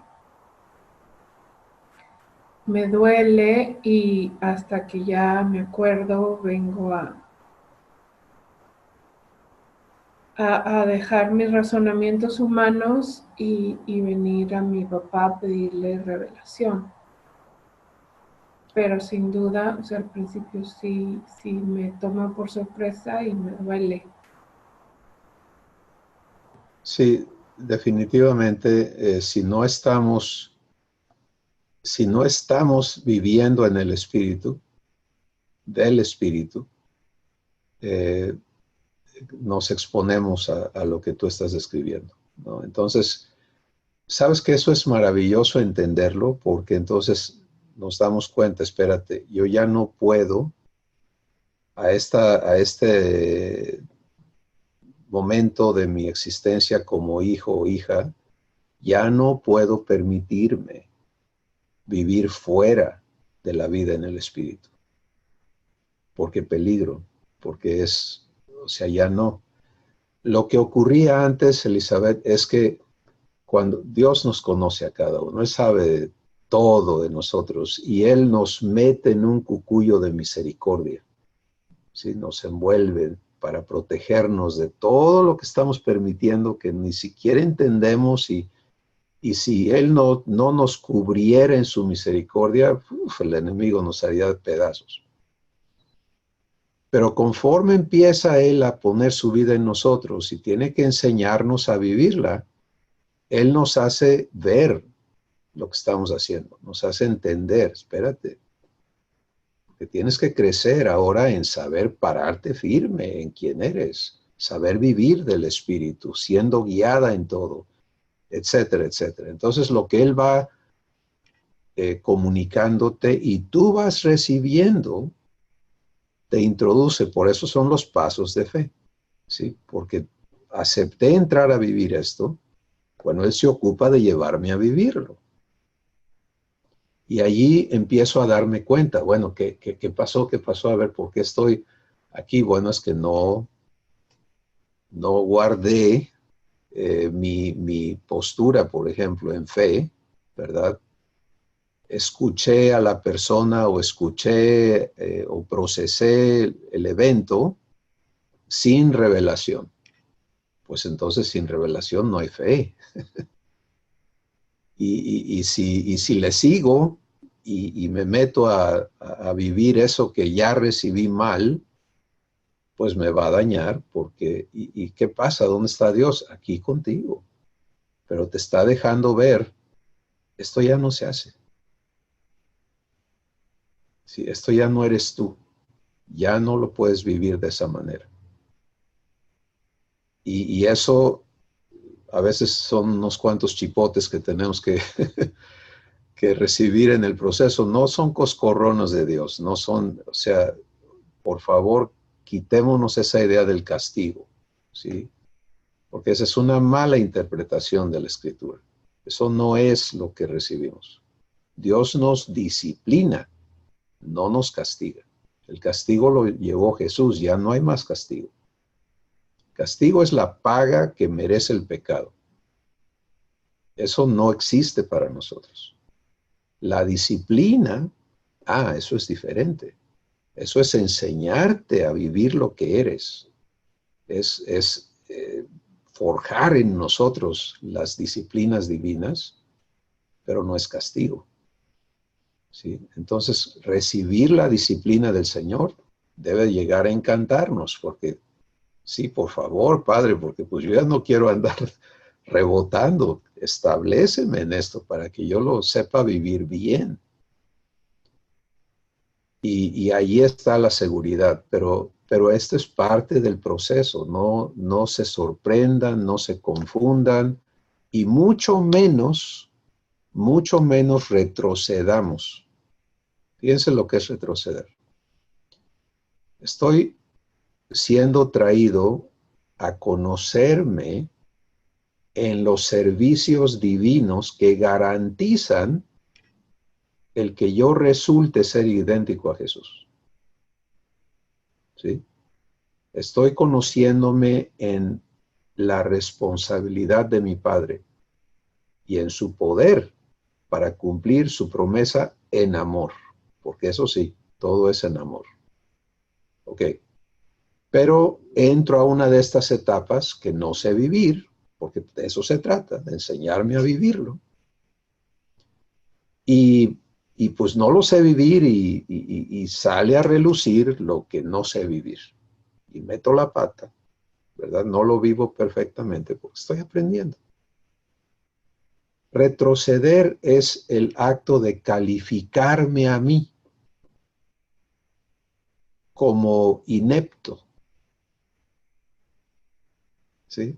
me duele y hasta que ya me acuerdo vengo a dejar mis razonamientos humanos y venir a mi papá a pedirle revelación. Pero sin duda, o sea, al principio sí me toma por sorpresa y me duele. Sí, definitivamente, si no estamos viviendo en el Espíritu, del Espíritu, nos exponemos a lo que tú estás describiendo, ¿no? Entonces, sabes que eso es maravilloso entenderlo, porque entonces nos damos cuenta, espérate, yo ya no puedo a este momento de mi existencia como hijo o hija, ya no puedo permitirme vivir fuera de la vida en el Espíritu, porque peligro, porque o sea, ya no. Lo que ocurría antes, Elizabeth, es que cuando Dios nos conoce a cada uno, Él sabe todo de nosotros y Él nos mete en un cucuyo de misericordia, ¿sí? Nos envuelve para protegernos de todo lo que estamos permitiendo que ni siquiera entendemos y si Él no nos cubriera en su misericordia, el enemigo nos haría de pedazos. Pero conforme empieza Él a poner su vida en nosotros y tiene que enseñarnos a vivirla, Él nos hace ver lo que estamos haciendo, nos hace entender, espérate, que tienes que crecer ahora en saber pararte firme en quién eres, saber vivir del Espíritu, siendo guiada en todo, etcétera, etcétera. Entonces lo que Él va comunicándote y tú vas recibiendo, te introduce, por eso son los pasos de fe, ¿sí? Porque acepté entrar a vivir esto, bueno, Él se ocupa de llevarme a vivirlo. Y allí empiezo a darme cuenta, bueno, ¿qué pasó? ¿Qué pasó? A ver, ¿por qué estoy aquí? Bueno, es que no guardé mi postura, por ejemplo, en fe, ¿verdad? Escuché a la persona o escuché o procesé el evento sin revelación. Pues entonces sin revelación no hay fe. Y si le sigo y me meto a vivir eso que ya recibí mal, pues me va a dañar porque, ¿y qué pasa? ¿Dónde está Dios? Aquí contigo. Pero te está dejando ver, esto ya no se hace. Sí, esto ya no eres tú. Ya no lo puedes vivir de esa manera. Y eso a veces son unos cuantos chipotes que tenemos que, que recibir en el proceso. No son coscorrones de Dios, no son, o sea, por favor, quitémonos esa idea del castigo, ¿sí? Porque esa es una mala interpretación de la Escritura. Eso no es lo que recibimos. Dios nos disciplina, no nos castiga. El castigo lo llevó Jesús, ya no hay más castigo. Castigo es la paga que merece el pecado. Eso no existe para nosotros. La disciplina, eso es diferente. Eso es enseñarte a vivir lo que eres. Es forjar en nosotros las disciplinas divinas, pero no es castigo, ¿sí? Entonces, recibir la disciplina del Señor debe llegar a encantarnos, porque sí, por favor, Padre, porque pues yo ya no quiero andar rebotando. Establéceme en esto para que yo lo sepa vivir bien. Y ahí está la seguridad, pero esto es parte del proceso. No se sorprendan, no se confundan y mucho menos retrocedamos Fíjense lo que es retroceder. Estoy siendo traído a conocerme en los servicios divinos que garantizan el que yo resulte ser idéntico a Jesús. ¿Sí? Estoy conociéndome en la responsabilidad de mi Padre y en su poder para cumplir su promesa en amor. Porque eso sí, todo es en amor. Ok. Pero entro a una de estas etapas que no sé vivir, porque de eso se trata, de enseñarme a vivirlo. Y pues no lo sé vivir y sale a relucir lo que no sé vivir. Y meto la pata, ¿verdad? No lo vivo perfectamente porque estoy aprendiendo. Retroceder es el acto de calificarme a mí como inepto. ¿Sí?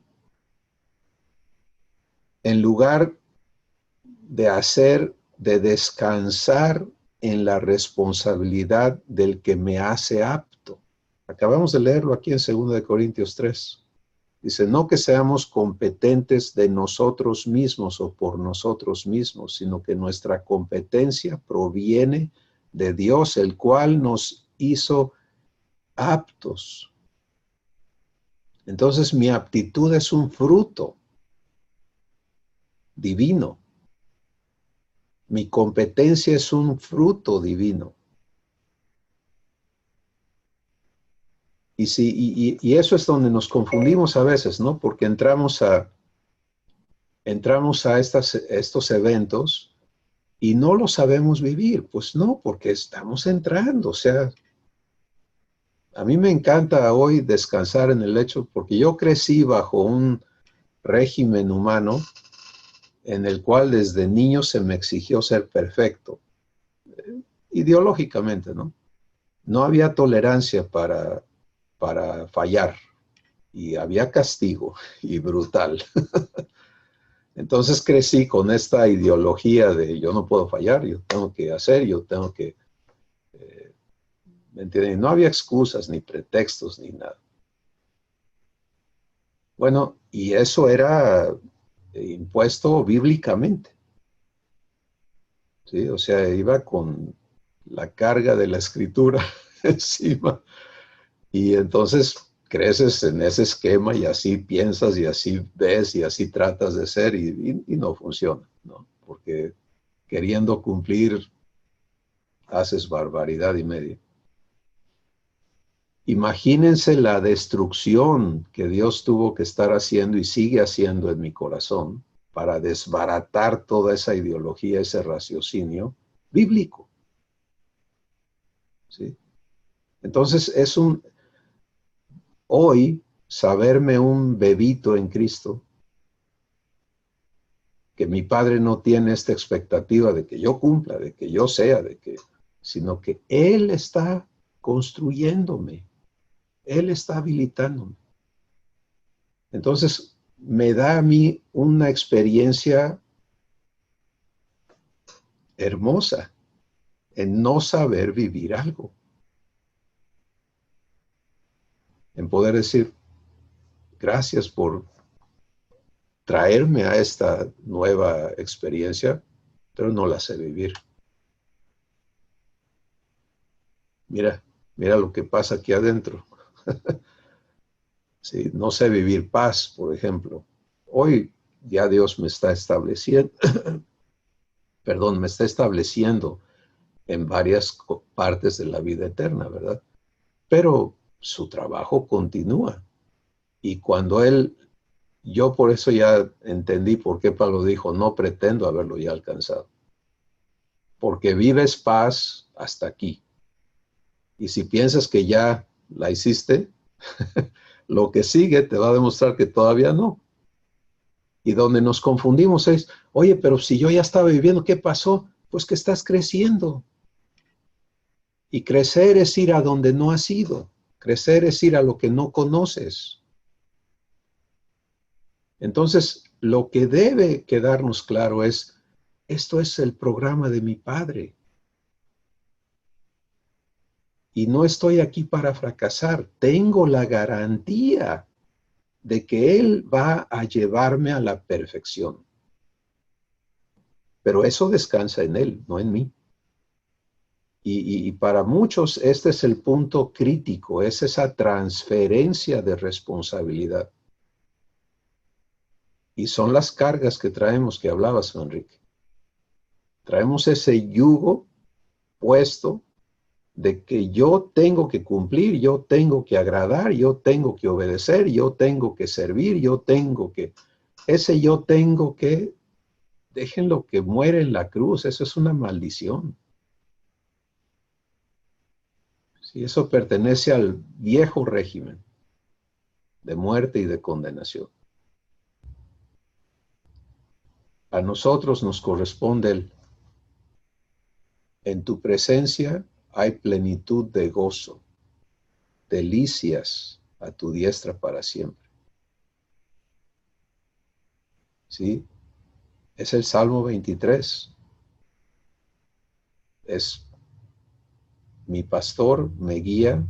En lugar de descansar en la responsabilidad del que me hace apto. Acabamos de leerlo aquí en 2 Corintios 3. Dice, no que seamos competentes de nosotros mismos o por nosotros mismos, sino que nuestra competencia proviene de Dios, el cual nos hizo aptos. Entonces mi aptitud es un fruto divino. Mi competencia es un fruto divino. Y eso es donde nos confundimos a veces, ¿no? Porque entramos a estos eventos y no lo sabemos vivir. Pues no, porque estamos entrando. O sea, a mí me encanta hoy descansar en el hecho, porque yo crecí bajo un régimen humano en el cual desde niño se me exigió ser perfecto, ideológicamente, ¿no? No había tolerancia para fallar y había castigo y brutal. Entonces crecí con esta ideología de yo no puedo fallar, yo tengo que hacer, yo tengo que... ¿me entienden? No había excusas, ni pretextos, ni nada. Bueno, y eso era impuesto bíblicamente. ¿Sí? O sea, iba con la carga de la escritura encima. Y entonces creces en ese esquema y así piensas y así ves y así tratas de ser y no funciona, ¿no? Porque queriendo cumplir haces barbaridad y media. Imagínense la destrucción que Dios tuvo que estar haciendo y sigue haciendo en mi corazón para desbaratar toda esa ideología, ese raciocinio bíblico. ¿Sí? Entonces hoy, saberme un bebito en Cristo, que mi Padre no tiene esta expectativa de que yo cumpla, de que yo sea, sino que Él está construyéndome, Él está habilitándome. Entonces, me da a mí una experiencia hermosa en no saber vivir algo. En poder decir, gracias por traerme a esta nueva experiencia, pero no la sé vivir. Mira lo que pasa aquí adentro. Sí, no sé vivir paz, por ejemplo. Hoy ya Dios me está estableciendo, perdón, me está estableciendo en varias partes de la vida eterna, ¿verdad? Pero su trabajo continúa. Y cuando yo por eso ya entendí por qué Pablo dijo, no pretendo haberlo ya alcanzado. Porque vives paz hasta aquí. Y si piensas que ya la hiciste, lo que sigue te va a demostrar que todavía no. Y donde nos confundimos es, oye, pero si yo ya estaba viviendo, ¿qué pasó? Pues que estás creciendo. Y crecer es ir a donde no has ido. Crecer es ir a lo que no conoces. Entonces, lo que debe quedarnos claro es, esto es el programa de mi Padre. Y no estoy aquí para fracasar. Tengo la garantía de que Él va a llevarme a la perfección. Pero eso descansa en Él, no en mí. Y para muchos este es el punto crítico, es esa transferencia de responsabilidad. Y son las cargas que traemos, que hablabas, Enrique. Traemos ese yugo puesto de que yo tengo que cumplir, yo tengo que agradar, yo tengo que obedecer, yo tengo que servir, yo tengo que... Ese yo tengo que, déjenlo que muere en la cruz, eso es una maldición. Sí, eso pertenece al viejo régimen de muerte y de condenación. A nosotros nos corresponde el, en tu presencia hay plenitud de gozo, delicias a tu diestra para siempre. ¿Sí? Es el Salmo 23. Es mi pastor, me guía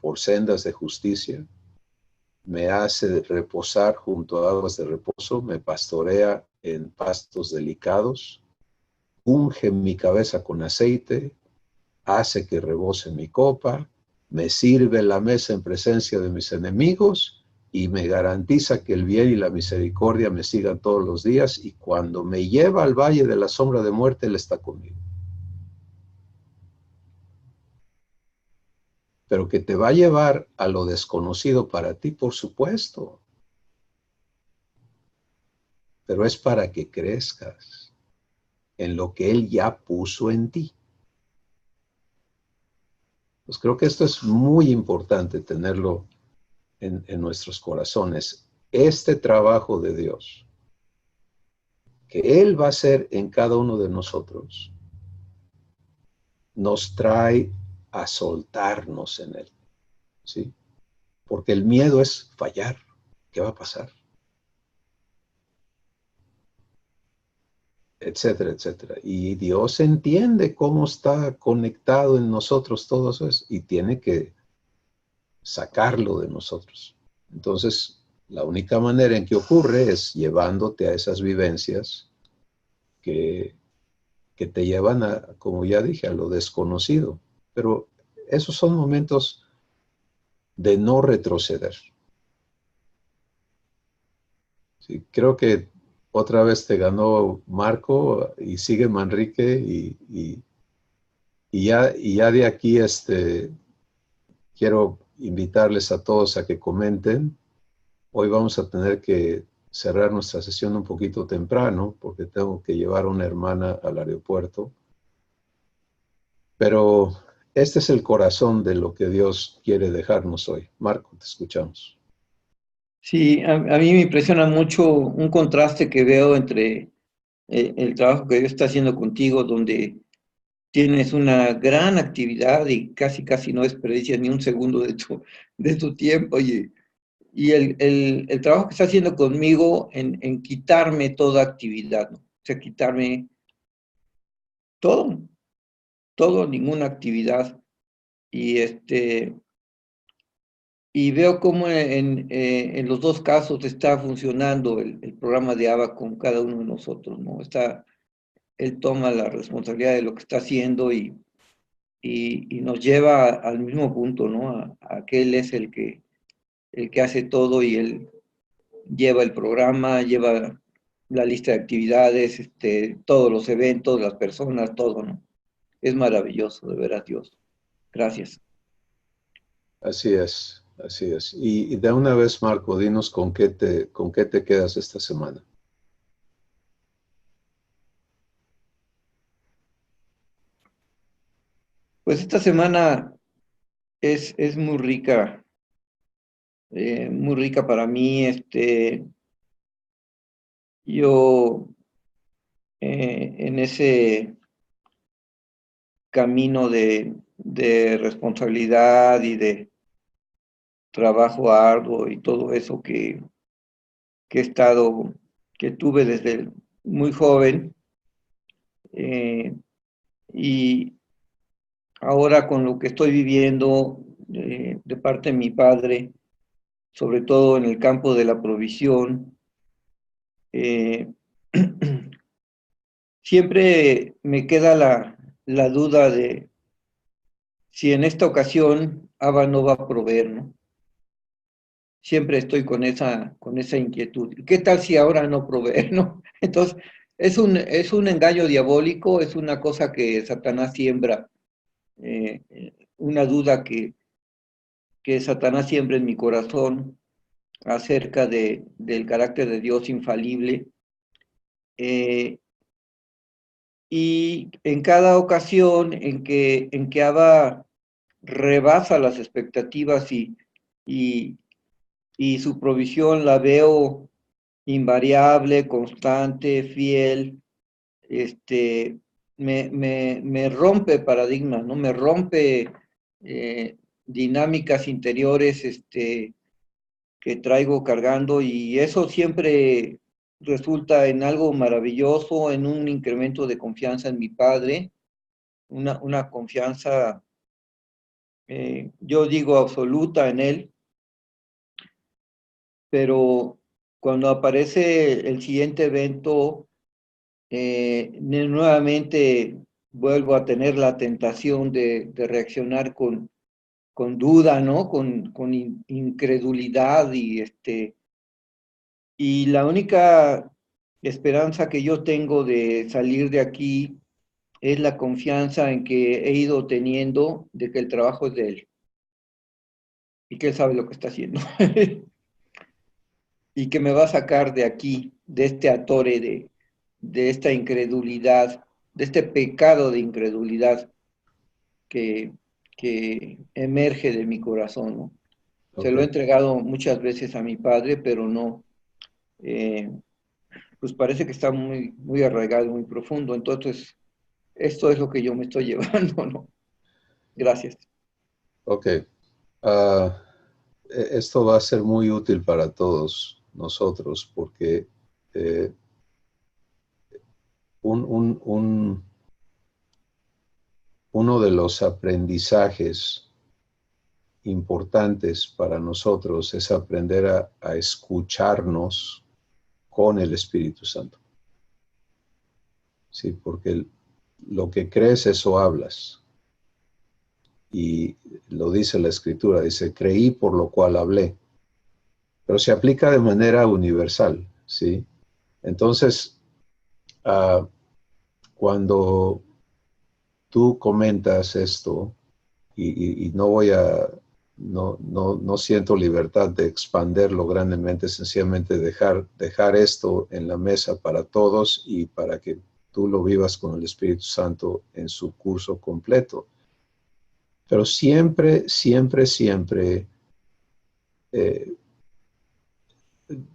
por sendas de justicia, me hace reposar junto a aguas de reposo, me pastorea en pastos delicados, unge mi cabeza con aceite, hace que rebose mi copa, me sirve la mesa en presencia de mis enemigos y me garantiza que el bien y la misericordia me sigan todos los días, y cuando me lleva al valle de la sombra de muerte, Él está conmigo. Pero que te va a llevar a lo desconocido para ti, por supuesto. Pero es para que crezcas en lo que Él ya puso en ti. Pues creo que esto es muy importante tenerlo en nuestros corazones. Este trabajo de Dios, que Él va a hacer en cada uno de nosotros, nos trae a soltarnos en Él, ¿sí? Porque el miedo es fallar. ¿Qué va a pasar? Etcétera, etcétera. Y Dios entiende cómo está conectado en nosotros todo eso y tiene que sacarlo de nosotros. Entonces, la única manera en que ocurre es llevándote a esas vivencias que, que te llevan a, como ya dije, a lo desconocido. Pero esos son momentos de no retroceder. Sí, creo que otra vez te ganó Marco y sigue Manrique y ya de aquí quiero invitarles a todos a que comenten. Hoy vamos a tener que cerrar nuestra sesión un poquito temprano porque tengo que llevar a una hermana al aeropuerto. Pero este es el corazón de lo que Dios quiere dejarnos hoy. Marco, te escuchamos. Sí, a mí me impresiona mucho un contraste que veo entre el trabajo que Dios está haciendo contigo, donde tienes una gran actividad y casi no desperdicias ni un segundo de tu tiempo, y el trabajo que está haciendo conmigo en quitarme toda actividad, ¿no? O sea, quitarme todo, ninguna actividad. Y y veo cómo en los dos casos está funcionando el programa de ABA con cada uno de nosotros, ¿no? Él toma la responsabilidad de lo que está haciendo y nos lleva al mismo punto, ¿no? A que él es el que hace todo, y él lleva el programa, lleva la lista de actividades, todos los eventos, las personas, todo, ¿no? Es maravilloso, de veras, Dios. Gracias. Así es, así es. Y de una vez, Marco, dinos con qué te quedas esta semana. Pues esta semana es muy rica para mí. Yo en ese camino de responsabilidad y de trabajo arduo y todo eso que he estado, que tuve desde muy joven, eh, y ahora con lo que estoy viviendo de parte de mi padre, sobre todo en el campo de la provisión, eh, siempre me queda la duda de si en esta ocasión Abba no va a proveer, ¿no? Siempre estoy con esa inquietud. ¿Qué tal si ahora no provee, no? Entonces, es un engaño diabólico, es una cosa que Satanás siembra, una duda que Satanás siembra en mi corazón acerca del carácter de Dios infalible. Eh, y en cada ocasión en que Abba rebasa las expectativas y su provisión la veo invariable, constante, fiel, me rompe paradigmas, ¿no? Me rompe dinámicas interiores que traigo cargando, y eso siempre resulta en algo maravilloso, en un incremento de confianza en mi Padre, una confianza, yo digo absoluta en Él, pero cuando aparece el siguiente evento, nuevamente vuelvo a tener la tentación de reaccionar con duda, ¿no? Con incredulidad, y la única esperanza que yo tengo de salir de aquí es la confianza en que he ido teniendo de que el trabajo es de Él y que Él sabe lo que está haciendo y que me va a sacar de aquí, de este atore, de esta incredulidad, de este pecado de incredulidad que, que emerge de mi corazón, ¿no? Se lo he Ok. entregado muchas veces a mi padre, pero no, pues parece que está muy, muy arraigado, muy profundo. Entonces, esto es lo que yo me estoy llevando, ¿no? Gracias. Ok. Ah, esto va a ser muy útil para todos nosotros porque eh, uno de los aprendizajes importantes para nosotros es aprender a escucharnos con el Espíritu Santo. Sí, porque lo que crees, eso hablas. Y lo dice la Escritura, dice, creí por lo cual hablé. Pero se aplica de manera universal, ¿sí? Entonces, cuando tú comentas esto, y no voy a, no siento libertad de expanderlo grandemente, sencillamente dejar esto en la mesa para todos y para que tú lo vivas con el Espíritu Santo en su curso completo. Pero siempre, siempre, siempre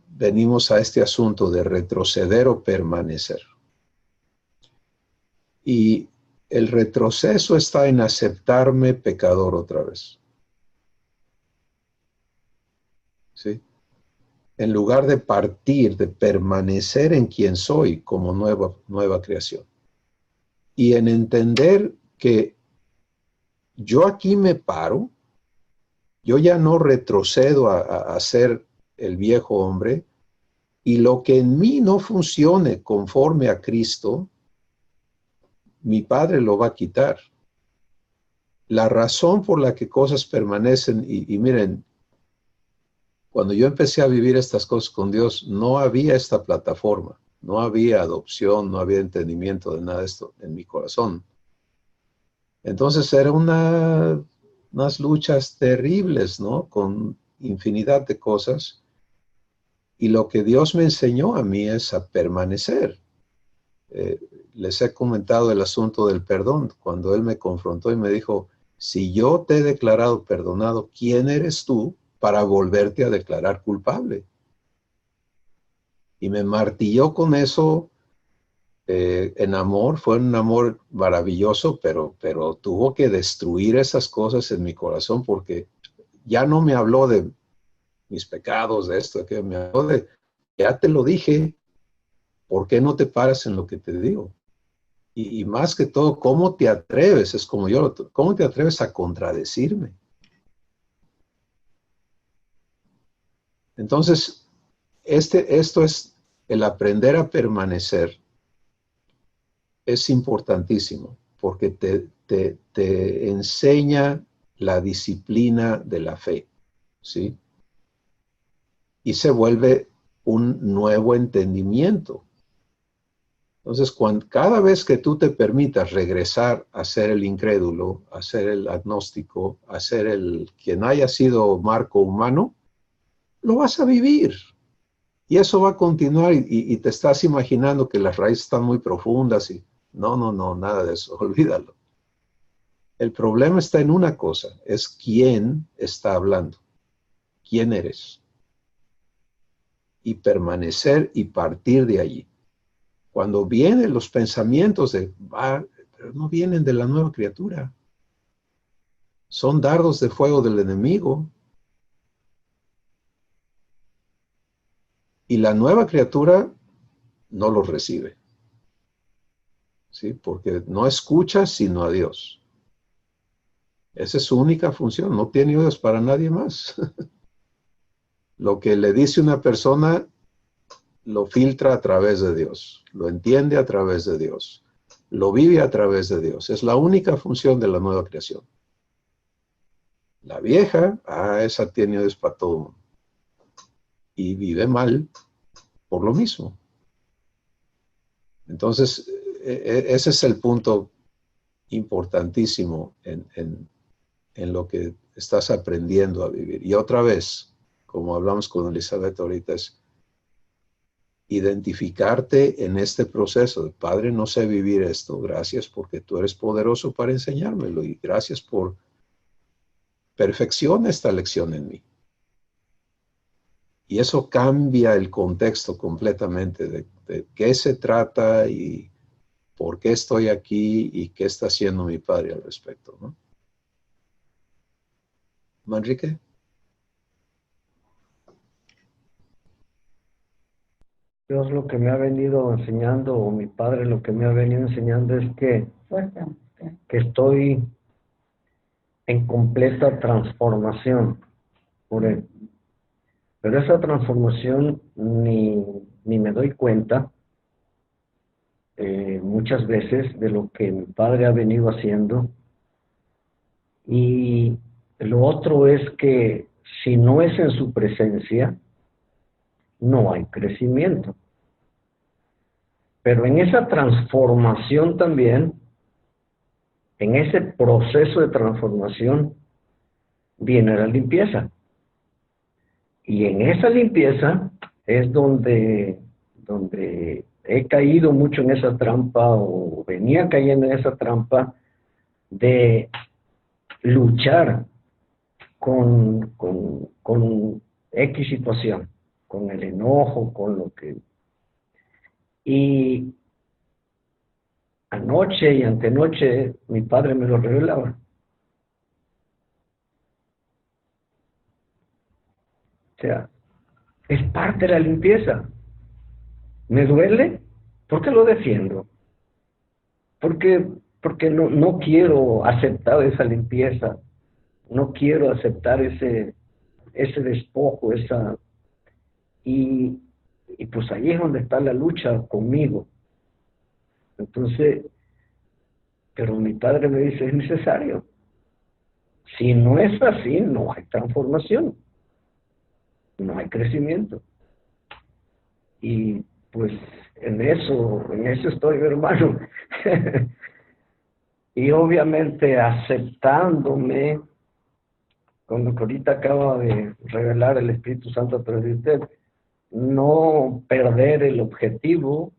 venimos a este asunto de retroceder o permanecer. Y el retroceso está en aceptarme pecador otra vez. ¿Sí? En lugar de partir, de permanecer en quien soy como nueva creación. Y en entender que yo aquí me paro, yo ya no retrocedo a ser el viejo hombre, y lo que en mí no funcione conforme a Cristo, mi Padre lo va a quitar. La razón por la que cosas permanecen, y miren, cuando yo empecé a vivir estas cosas con Dios, no había esta plataforma, no había adopción, no había entendimiento de nada de esto en mi corazón. Entonces eran unas luchas terribles, ¿no? Con infinidad de cosas. Y lo que Dios me enseñó a mí es a permanecer. Les he comentado el asunto del perdón, cuando Él me confrontó y me dijo, si yo te he declarado perdonado, ¿quién eres tú para volverte a declarar culpable? Y me martilló con eso en amor, fue un amor maravilloso, pero tuvo que destruir esas cosas en mi corazón porque ya no me habló de mis pecados, de esto, de aquello, me habló de, ya te lo dije, ¿por qué no te paras en lo que te digo? Y más que todo, ¿cómo te atreves? Es como ¿cómo te atreves a contradecirme? Entonces, esto es el aprender a permanecer. Es importantísimo porque te enseña la disciplina de la fe, ¿sí? Y se vuelve un nuevo entendimiento. Entonces, cada vez que tú te permitas regresar a ser el incrédulo, a ser el agnóstico, a ser quien haya sido marco humano, lo vas a vivir. Y eso va a continuar y te estás imaginando que las raíces están muy profundas y no, nada de eso, olvídalo. El problema está en una cosa, es quién está hablando, quién eres. Y permanecer y partir de allí. Cuando vienen los pensamientos pero no vienen de la nueva criatura. Son dardos de fuego del enemigo. Y la nueva criatura no los recibe. ¿Sí? Porque no escucha sino a Dios. Esa es su única función. No tiene oídos para nadie más. Lo que le dice una persona lo filtra a través de Dios. Lo entiende a través de Dios. Lo vive a través de Dios. Es la única función de la nueva creación. La vieja, esa tiene oídos para todo el mundo. Y vive mal por lo mismo. Entonces, ese es el punto importantísimo en lo que estás aprendiendo a vivir. Y otra vez, como hablamos con Elizabeth ahorita, es identificarte en este proceso. Padre, no sé vivir esto. Gracias porque tú eres poderoso para enseñármelo. Y gracias por perfecciona esta lección en mí. Y eso cambia el contexto completamente de qué se trata y por qué estoy aquí y qué está haciendo mi padre al respecto, ¿no? Manrique. Dios lo que me ha venido enseñando, o mi padre lo que me ha venido enseñando es que estoy en completa transformación por él. Pero esa transformación ni me doy cuenta muchas veces de lo que mi padre ha venido haciendo. Y lo otro es que si no es en su presencia, no hay crecimiento. Pero en esa transformación también, en ese proceso de transformación, viene la limpieza. Y en esa limpieza es donde he caído mucho en esa trampa, o venía cayendo en esa trampa de luchar con X situación, con el enojo, con lo que... Y anoche y antenoche mi padre me lo revelaba. O sea, es parte de la limpieza. ¿Me duele? ¿Por qué lo defiendo? Porque no quiero aceptar esa limpieza, no quiero aceptar ese despojo, y pues ahí es donde está la lucha conmigo. Entonces, pero mi padre me dice, es necesario. Si no es así, no hay transformación, no hay crecimiento. Y pues en eso estoy, hermano. Y obviamente aceptándome, cuando ahorita acaba de revelar el Espíritu Santo a través de usted, no perder el objetivo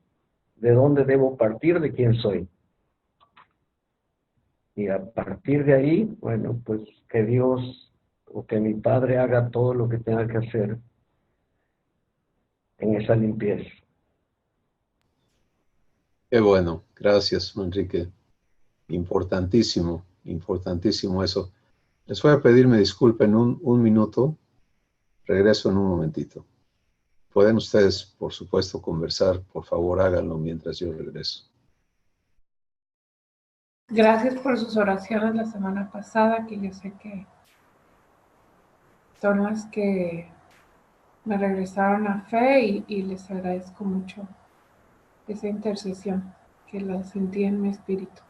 de dónde debo partir, de quién soy. Y a partir de ahí, bueno, pues que Dios o que mi Padre haga todo lo que tenga que hacer en esa limpieza. Qué bueno. Gracias, Manrique. Importantísimo, importantísimo eso. Les voy a pedir me disculpen un minuto. Regreso en un momentito. Pueden ustedes, por supuesto, conversar. Por favor, háganlo mientras yo regreso. Gracias por sus oraciones la semana pasada, que yo sé que son las que me regresaron a fe y les agradezco mucho esa intercesión, que la sentí en mi espíritu.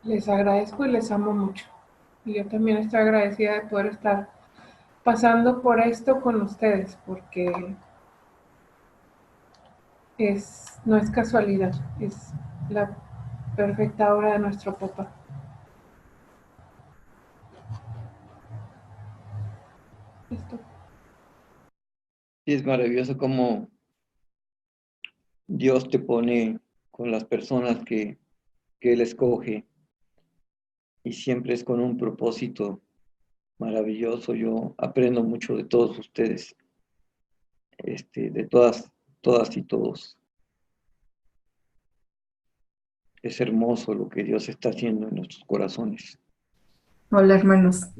Les agradezco y les amo mucho. Y yo también estoy agradecida de poder estar pasando por esto con ustedes, porque no es casualidad, es la perfecta obra de nuestro papá. Esto. Y es maravilloso cómo Dios te pone con las personas que Él escoge, y siempre es con un propósito maravilloso. Yo aprendo mucho de todos ustedes, de todas y todos. Es hermoso lo que Dios está haciendo en nuestros corazones. Hola hermanos,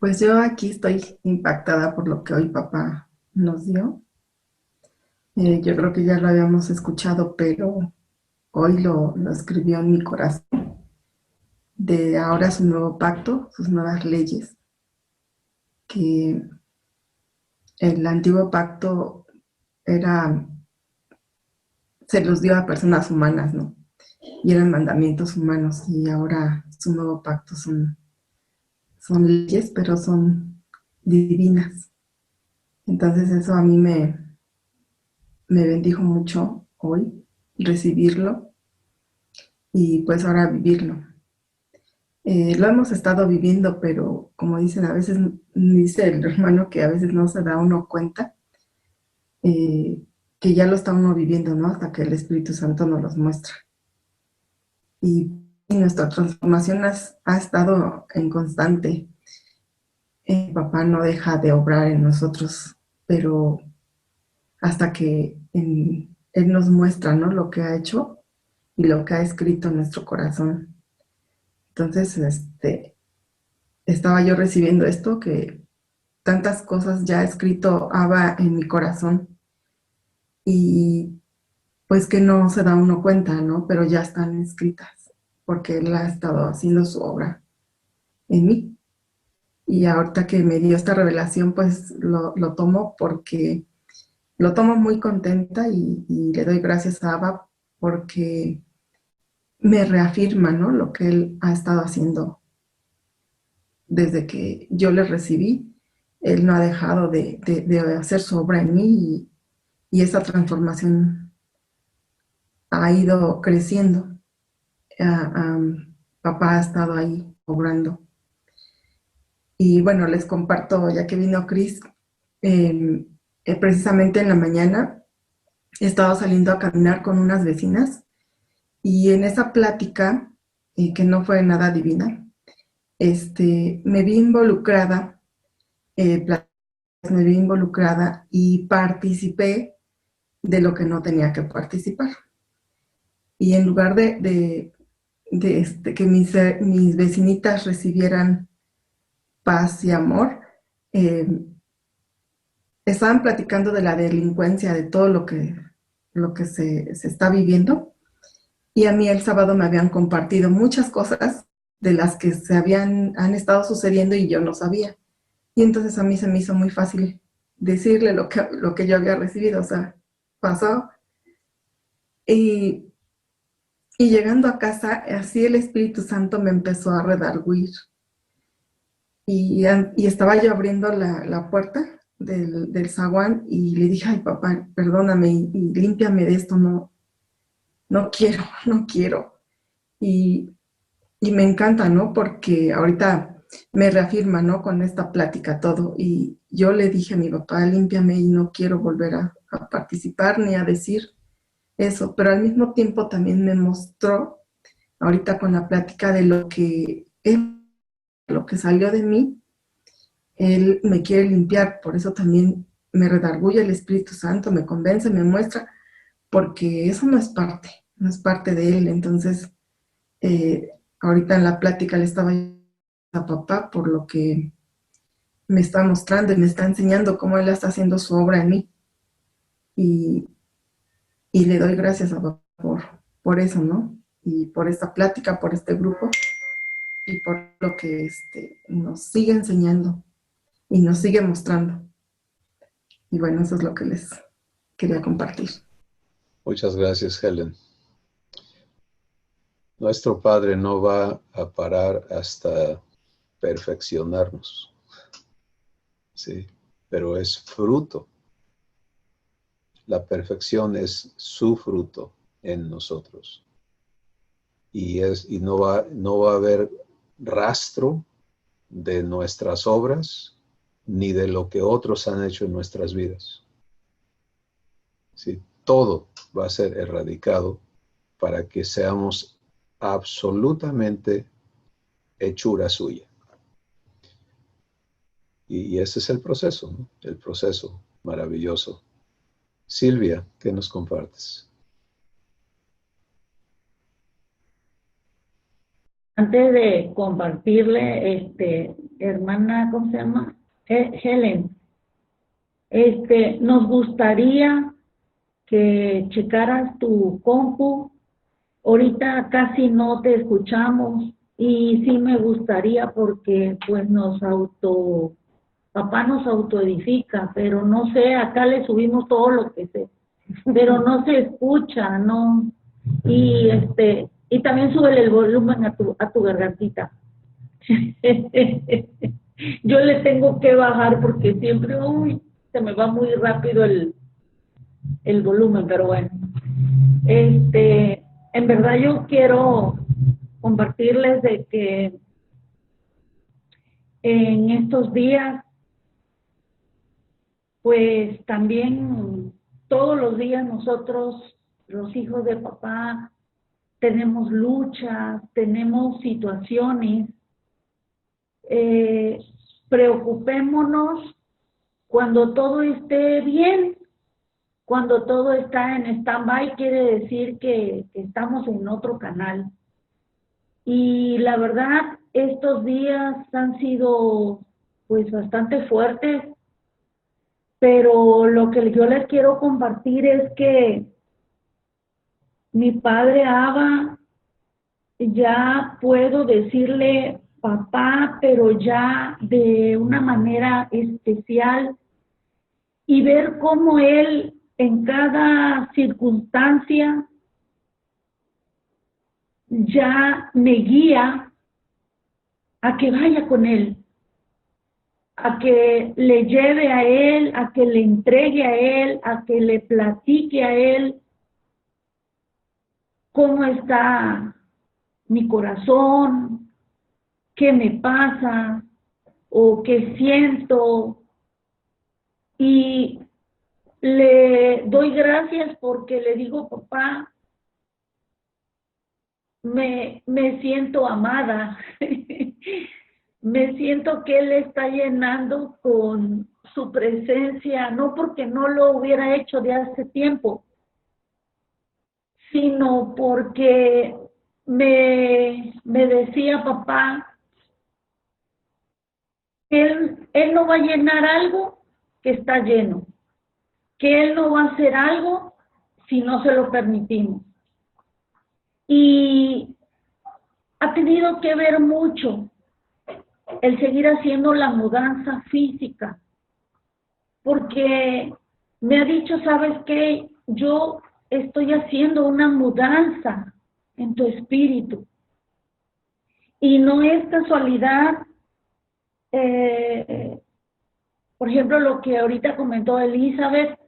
pues yo aquí estoy impactada por lo que hoy papá nos dio. Yo creo que ya lo habíamos escuchado, pero hoy lo escribió en mi corazón, de ahora su nuevo pacto, sus nuevas leyes, que el antiguo pacto se los dio a personas humanas, ¿no? Y eran mandamientos humanos, y ahora su nuevo pacto son leyes, pero son divinas. Entonces eso a mí me bendijo mucho hoy recibirlo y pues ahora vivirlo. Lo hemos estado viviendo, pero como dicen, a veces dice el hermano que a veces no se da uno cuenta que ya lo está uno viviendo, ¿no? Hasta que el Espíritu Santo nos los muestra. Y nuestra transformación ha estado en constante. Papá no deja de obrar en nosotros, pero hasta que Él nos muestra, ¿no? Lo que ha hecho y lo que ha escrito en nuestro corazón. Entonces, estaba yo recibiendo esto, que tantas cosas ya ha escrito Abba en mi corazón, y pues que no se da uno cuenta, ¿no? Pero ya están escritas, porque Él ha estado haciendo su obra en mí. Y ahorita que me dio esta revelación, pues lo tomo porque lo tomo muy contenta, y le doy gracias a Abba porque me reafirma, ¿no? Lo que Él ha estado haciendo desde que yo le recibí. Él no ha dejado de hacer su obra en mí, y esa transformación ha ido creciendo. Papá ha estado ahí obrando. Y bueno, les comparto, ya que vino Chris, precisamente en la mañana he estado saliendo a caminar con unas vecinas, y en esa plática, que no fue nada divina, me vi involucrada, y participé de lo que no tenía que participar. Y en lugar de que mis vecinitas recibieran paz y amor, estaban platicando de la delincuencia, de todo lo que se está viviendo. Y a mí el sábado me habían compartido muchas cosas de las que han estado sucediendo y yo no sabía. Y entonces a mí se me hizo muy fácil decirle lo que yo había recibido, o sea, pasó. Y llegando a casa, así el Espíritu Santo me empezó a redarguir. Y estaba yo abriendo la puerta del zaguán, y le dije, ay papá, perdóname y límpiame de esto, no quiero. Y me encanta, ¿no? Porque ahorita me reafirma, ¿no? Con esta plática todo. Y yo le dije a mi papá, límpiame, y no quiero volver a participar ni a decir eso. Pero al mismo tiempo también me mostró, ahorita con la plática, de lo que salió de mí. Él me quiere limpiar, por eso también me redarguye el Espíritu Santo, me convence, me muestra, porque eso no es parte de Él. Entonces, ahorita en la plática le estaba a papá por lo que me está mostrando y me está enseñando cómo Él está haciendo su obra en mí. Y le doy gracias a papá por eso, ¿no? y por esta plática, por este grupo y por lo que nos sigue enseñando y nos sigue mostrando. Y bueno, eso es lo que les quería compartir. Muchas gracias, Helen. Nuestro Padre no va a parar hasta perfeccionarnos, ¿sí? Pero es fruto. La perfección es su fruto en nosotros. Y no va a haber rastro de nuestras obras ni de lo que otros han hecho en nuestras vidas. ¿Sí? Todo va a ser erradicado para que seamos absolutamente hechura suya. Y ese es el proceso, ¿no? El proceso maravilloso. Silvia, ¿qué nos compartes? Antes de compartirle, hermana, ¿cómo se llama? Helen, nos gustaría que checaras tu compu. Ahorita casi no te escuchamos y sí me gustaría porque pues papá nos autoedifica, pero no sé, acá le subimos todo lo que sé, pero no se escucha, ¿no? Y también súbele el volumen a tu gargantita. Yo le tengo que bajar porque siempre, se me va muy rápido el volumen, pero bueno. En verdad yo quiero compartirles de que en estos días, pues también todos los días nosotros, los hijos de papá, tenemos luchas, tenemos situaciones. Preocupémonos cuando todo esté bien. Cuando todo está en stand-by, quiere decir que estamos en otro canal. Y la verdad, estos días han sido pues bastante fuertes, pero lo que yo les quiero compartir es que mi padre Abba, ya puedo decirle papá, pero ya de una manera especial, y ver cómo él en cada circunstancia ya me guía a que vaya con él, a que le lleve a él, a que le entregue a él, a que le platique a él cómo está mi corazón, qué me pasa o qué siento. Y le doy gracias porque le digo, papá, me siento amada. Me siento que él está llenando con su presencia, no porque no lo hubiera hecho de hace tiempo, sino porque me decía papá, él no va a llenar algo que está lleno, que él no va a hacer algo si no se lo permitimos. Y ha tenido que ver mucho el seguir haciendo la mudanza física, porque me ha dicho, ¿sabes qué? Yo estoy haciendo una mudanza en tu espíritu. Y no es casualidad, por ejemplo, lo que ahorita comentó Elizabeth,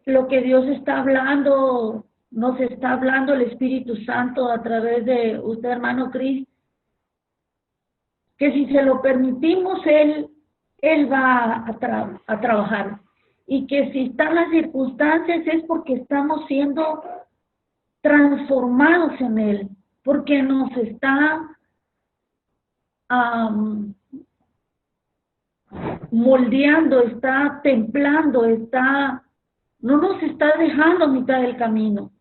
lo que Dios está hablando, nos está hablando el Espíritu Santo a través de usted, hermano Cris, que si se lo permitimos, Él va a trabajar. Y que si están las circunstancias es porque estamos siendo transformados en Él, porque nos está moldeando, está templando, no nos está dejando a mitad del camino.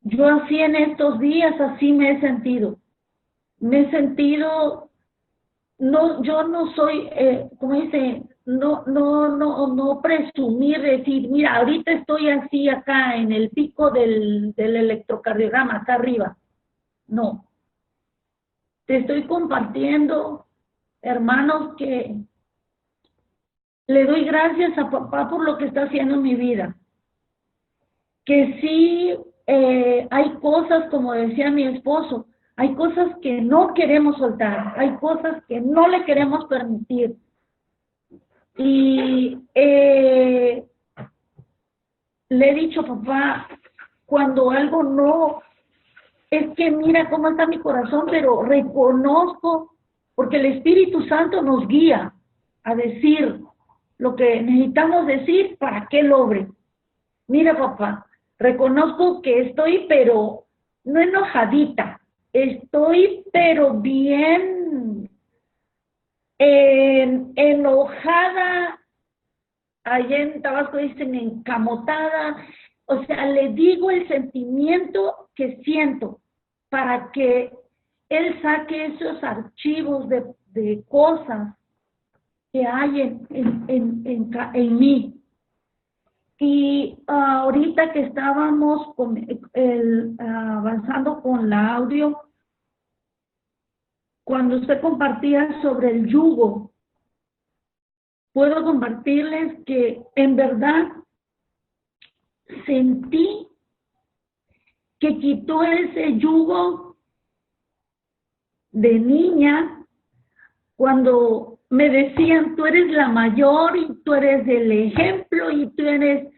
Yo así en estos días, así me he sentido. Me he sentido, no, yo no soy, como dice, no presumir, decir, mira, ahorita estoy así acá en el pico del electrocardiograma, acá arriba. No. Te estoy compartiendo, hermanos, que le doy gracias a papá por lo que está haciendo en mi vida. Que sí, hay cosas, como decía mi esposo, hay cosas que no queremos soltar, hay cosas que no le queremos permitir. Y le he dicho, papá, cuando algo no, es que mira cómo está mi corazón, pero reconozco, porque el Espíritu Santo nos guía a decir lo que necesitamos decir para que Él obre. Mira, papá, reconozco que estoy, pero no enojadita, estoy, pero bien enojada, allá en Tabasco dicen encamotada, o sea, le digo el sentimiento que siento para que él saque esos archivos de cosas que hay en mí. Y ahorita que estábamos avanzando con la audio, cuando usted compartía sobre el yugo, puedo compartirles que en verdad sentí que quitó ese yugo de niña cuando me decían, tú eres la mayor y tú eres el ejemplo y tú eres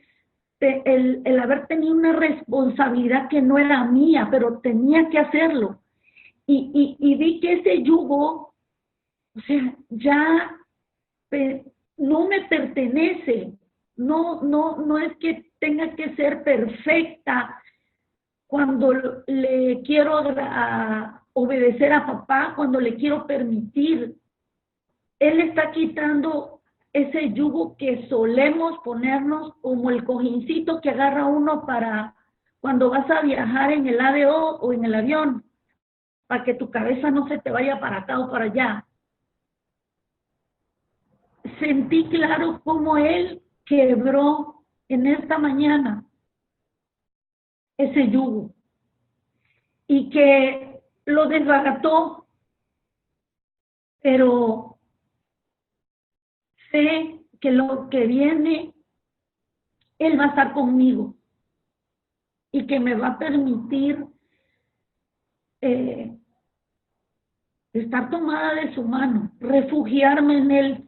el haber tenido una responsabilidad que no era mía, pero tenía que hacerlo. Y vi que ese yugo, o sea, ya no me pertenece, no es que tenga que ser perfecta cuando le quiero obedecer a papá, cuando le quiero permitir. Él está quitando ese yugo que solemos ponernos como el cojincito que agarra uno para cuando vas a viajar en el ADO o en el avión, para que tu cabeza no se te vaya para acá o para allá. Sentí claro cómo él quebró en esta mañana ese yugo y que lo desbarató, pero sé que lo que viene, él va a estar conmigo y que me va a permitir estar tomada de su mano, refugiarme en él,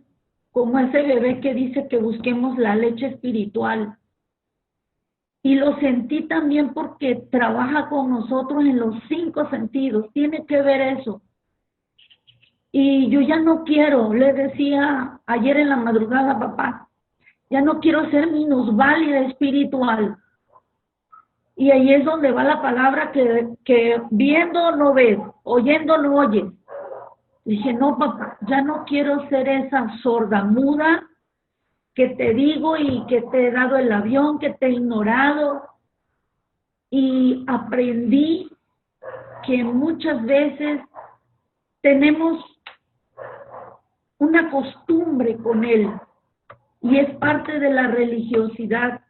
como ese bebé que dice que busquemos la leche espiritual. Y lo sentí también porque trabaja con nosotros en los 5 sentidos, tiene que ver eso. Y yo ya no quiero, le decía ayer en la madrugada, papá, ya no quiero ser minusválida espiritual. Y ahí es donde va la palabra que viendo no ves, oyendo no oyes. Dije, no, papá, ya no quiero ser esa sordamuda que te digo y que te he dado el avión, que te he ignorado. Y aprendí que muchas veces tenemos una costumbre con él y es parte de la religiosidad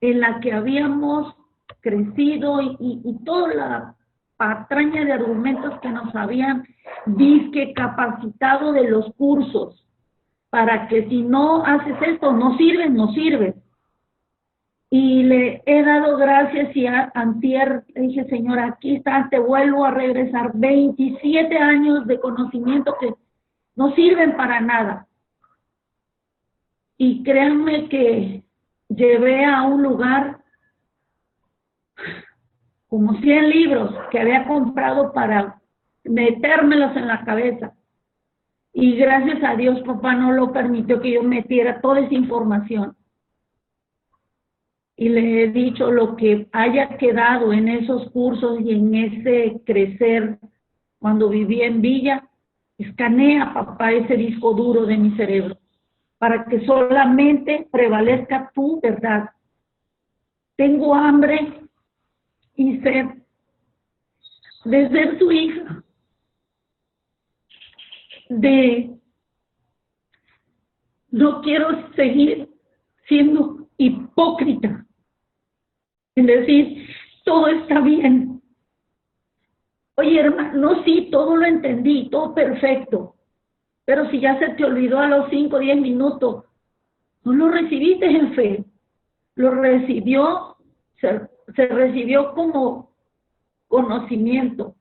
en la que habíamos crecido y toda la patraña de argumentos que nos habían disque capacitado de los cursos para que si no haces esto no sirves. Y le he dado gracias y antier le dije, Señor, aquí estás, te vuelvo a regresar 27 años de conocimiento que no sirven para nada. Y créanme que llevé a un lugar como 100 libros que había comprado para metérmelos en la cabeza. Y gracias a Dios, papá no lo permitió que yo metiera toda esa información. Y le he dicho lo que haya quedado en esos cursos y en ese crecer cuando viví en Villa, escanea, papá, ese disco duro de mi cerebro para que solamente prevalezca tu verdad. Tengo hambre y sed de ser su hija, No quiero seguir siendo hipócrita en decir, todo está bien. Oye, hermano, no, sí, todo lo entendí, todo perfecto. Pero si ya se te olvidó a los 5 o 10 minutos, no lo recibiste en fe. Lo recibió, se recibió como conocimiento.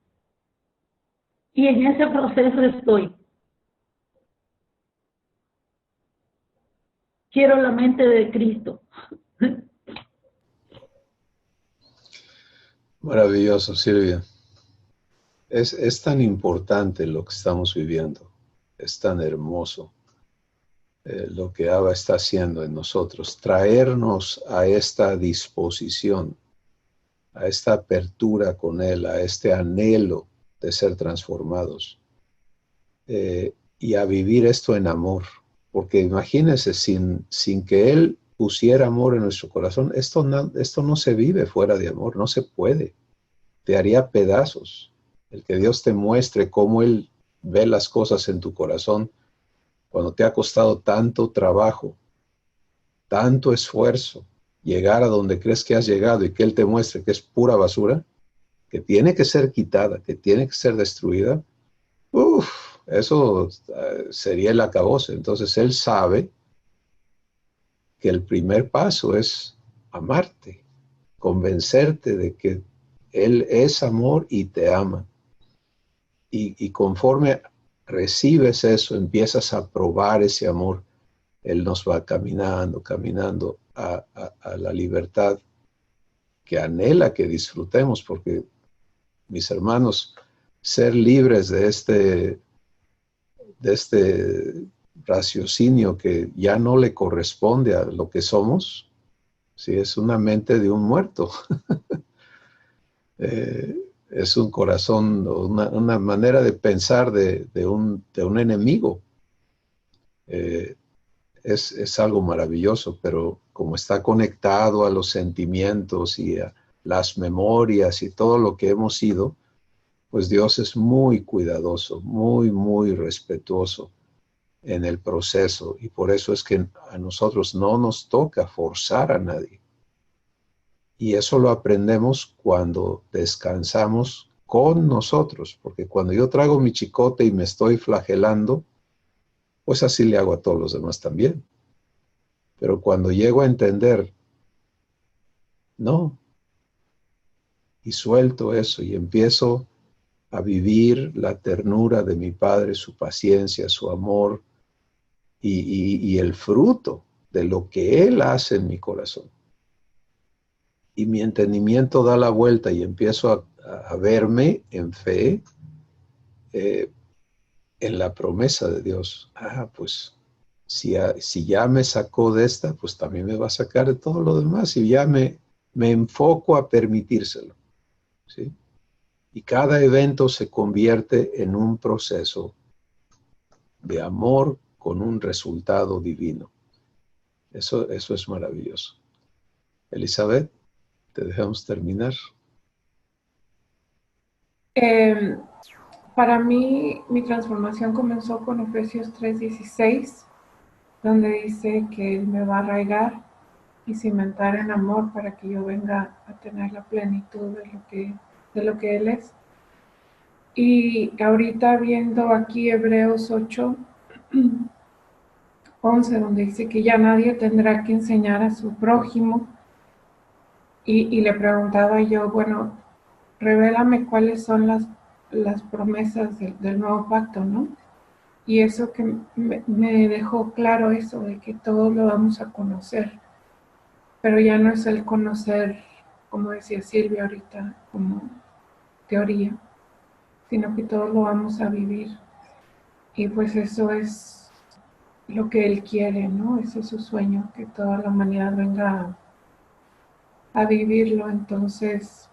Y en ese proceso estoy. Quiero la mente de Cristo. Maravilloso, Silvia. Es tan importante lo que estamos viviendo. Es tan hermoso lo que Abba está haciendo en nosotros. Traernos a esta disposición, a esta apertura con Él, a este anhelo de ser transformados. Y a vivir esto en amor. Porque imagínense, sin que Él pusiera amor en nuestro corazón, esto no se vive fuera de amor, no se puede. Te haría pedazos. El que Dios te muestre cómo Él ve las cosas en tu corazón, cuando te ha costado tanto trabajo, tanto esfuerzo, llegar a donde crees que has llegado y que Él te muestre que es pura basura, que tiene que ser quitada, que tiene que ser destruida, eso sería el acabose. Entonces Él sabe que el primer paso es amarte, convencerte de que Él es amor y te ama. Y conforme recibes eso, empiezas a probar ese amor, Él nos va caminando a la libertad que anhela que disfrutemos, porque, mis hermanos, ser libres de este raciocinio que ya no le corresponde a lo que somos, sí, es una mente de un muerto. Es un corazón, una manera de pensar de un enemigo. Es algo maravilloso, pero como está conectado a los sentimientos y a las memorias y todo lo que hemos sido, pues Dios es muy cuidadoso, muy respetuoso en el proceso, y por eso es que a nosotros no nos toca forzar a nadie. Y eso lo aprendemos cuando descansamos con nosotros, porque cuando yo trago mi chicote y me estoy flagelando, pues así le hago a todos los demás también. Pero cuando llego a entender, no, y suelto eso y empiezo a vivir la ternura de mi Padre, su paciencia, su amor y el fruto de lo que Él hace en mi corazón. Y mi entendimiento da la vuelta y empiezo a verme en fe, en la promesa de Dios. Pues si ya me sacó de esta, pues también me va a sacar de todo lo demás. Y ya me enfoco a permitírselo, ¿sí? Y cada evento se convierte en un proceso de amor con un resultado divino. Eso es maravilloso. Elizabeth, te dejamos terminar. Para mí, mi transformación comenzó con Efesios 3:16, donde dice que Él me va a arraigar y cimentar en amor para que yo venga a tener la plenitud de lo que Él es. Y ahorita viendo aquí Hebreos 8:11, donde dice que ya nadie tendrá que enseñar a su prójimo, y le preguntaba yo, bueno, revélame cuáles son las promesas del nuevo pacto, ¿no? Y eso que me dejó claro eso, de que todos lo vamos a conocer, pero ya no es el conocer, como decía Silvia ahorita, como teoría, sino que todos lo vamos a vivir. Y pues eso es lo que Él quiere, ¿no? Ese es su sueño, que toda la humanidad venga a vivirlo. Entonces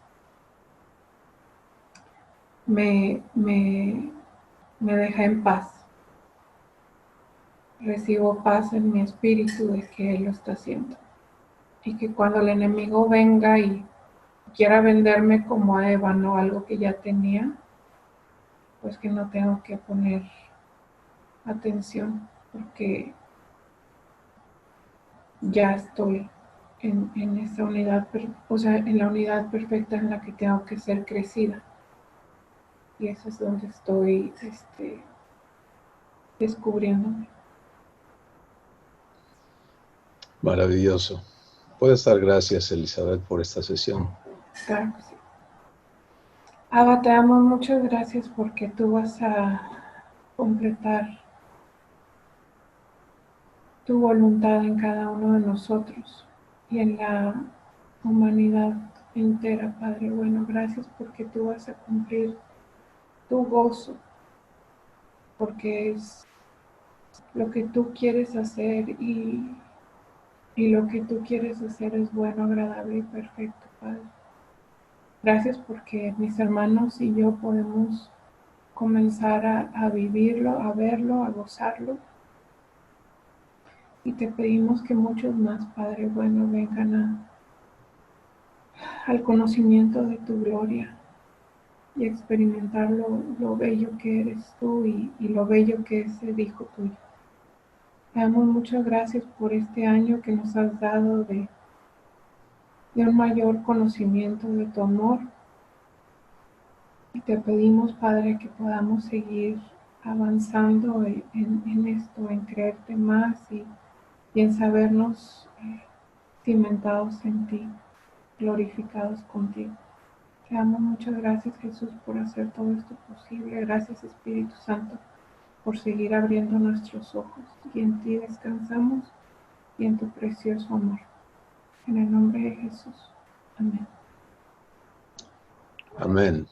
me deja en paz. Recibo paz en mi espíritu de que Él lo está haciendo. Y que cuando el enemigo venga y quiera venderme como a Eva, ¿no? Algo que ya tenía, pues que no tengo que poner atención, porque ya estoy en esa unidad, o sea, en la unidad perfecta en la que tengo que ser crecida. Y eso es donde estoy descubriéndome. Maravilloso. Puedes dar gracias, Elizabeth, por esta sesión. Claro que sí. Abba, te damos muchas gracias porque tú vas a completar tu voluntad en cada uno de nosotros y en la humanidad entera, Padre bueno. Gracias porque tú vas a cumplir tu gozo, porque es lo que tú quieres hacer y lo que tú quieres hacer es bueno, agradable y perfecto, Padre. Gracias porque mis hermanos y yo podemos comenzar a vivirlo, a verlo, a gozarlo. Y te pedimos que muchos más, Padre bueno, vengan al conocimiento de tu gloria y experimentar lo bello que eres tú y lo bello que es el Hijo tuyo. Te damos muchas gracias por este año que nos has dado de un mayor conocimiento de tu amor. Y te pedimos, Padre, que podamos seguir avanzando en esto, en creerte más y en sabernos cimentados en ti, glorificados contigo. Te damos muchas gracias, Jesús, por hacer todo esto posible. Gracias, Espíritu Santo, por seguir abriendo nuestros ojos. Y en ti descansamos y en tu precioso amor. En el nombre de Jesús. Amén. Amén.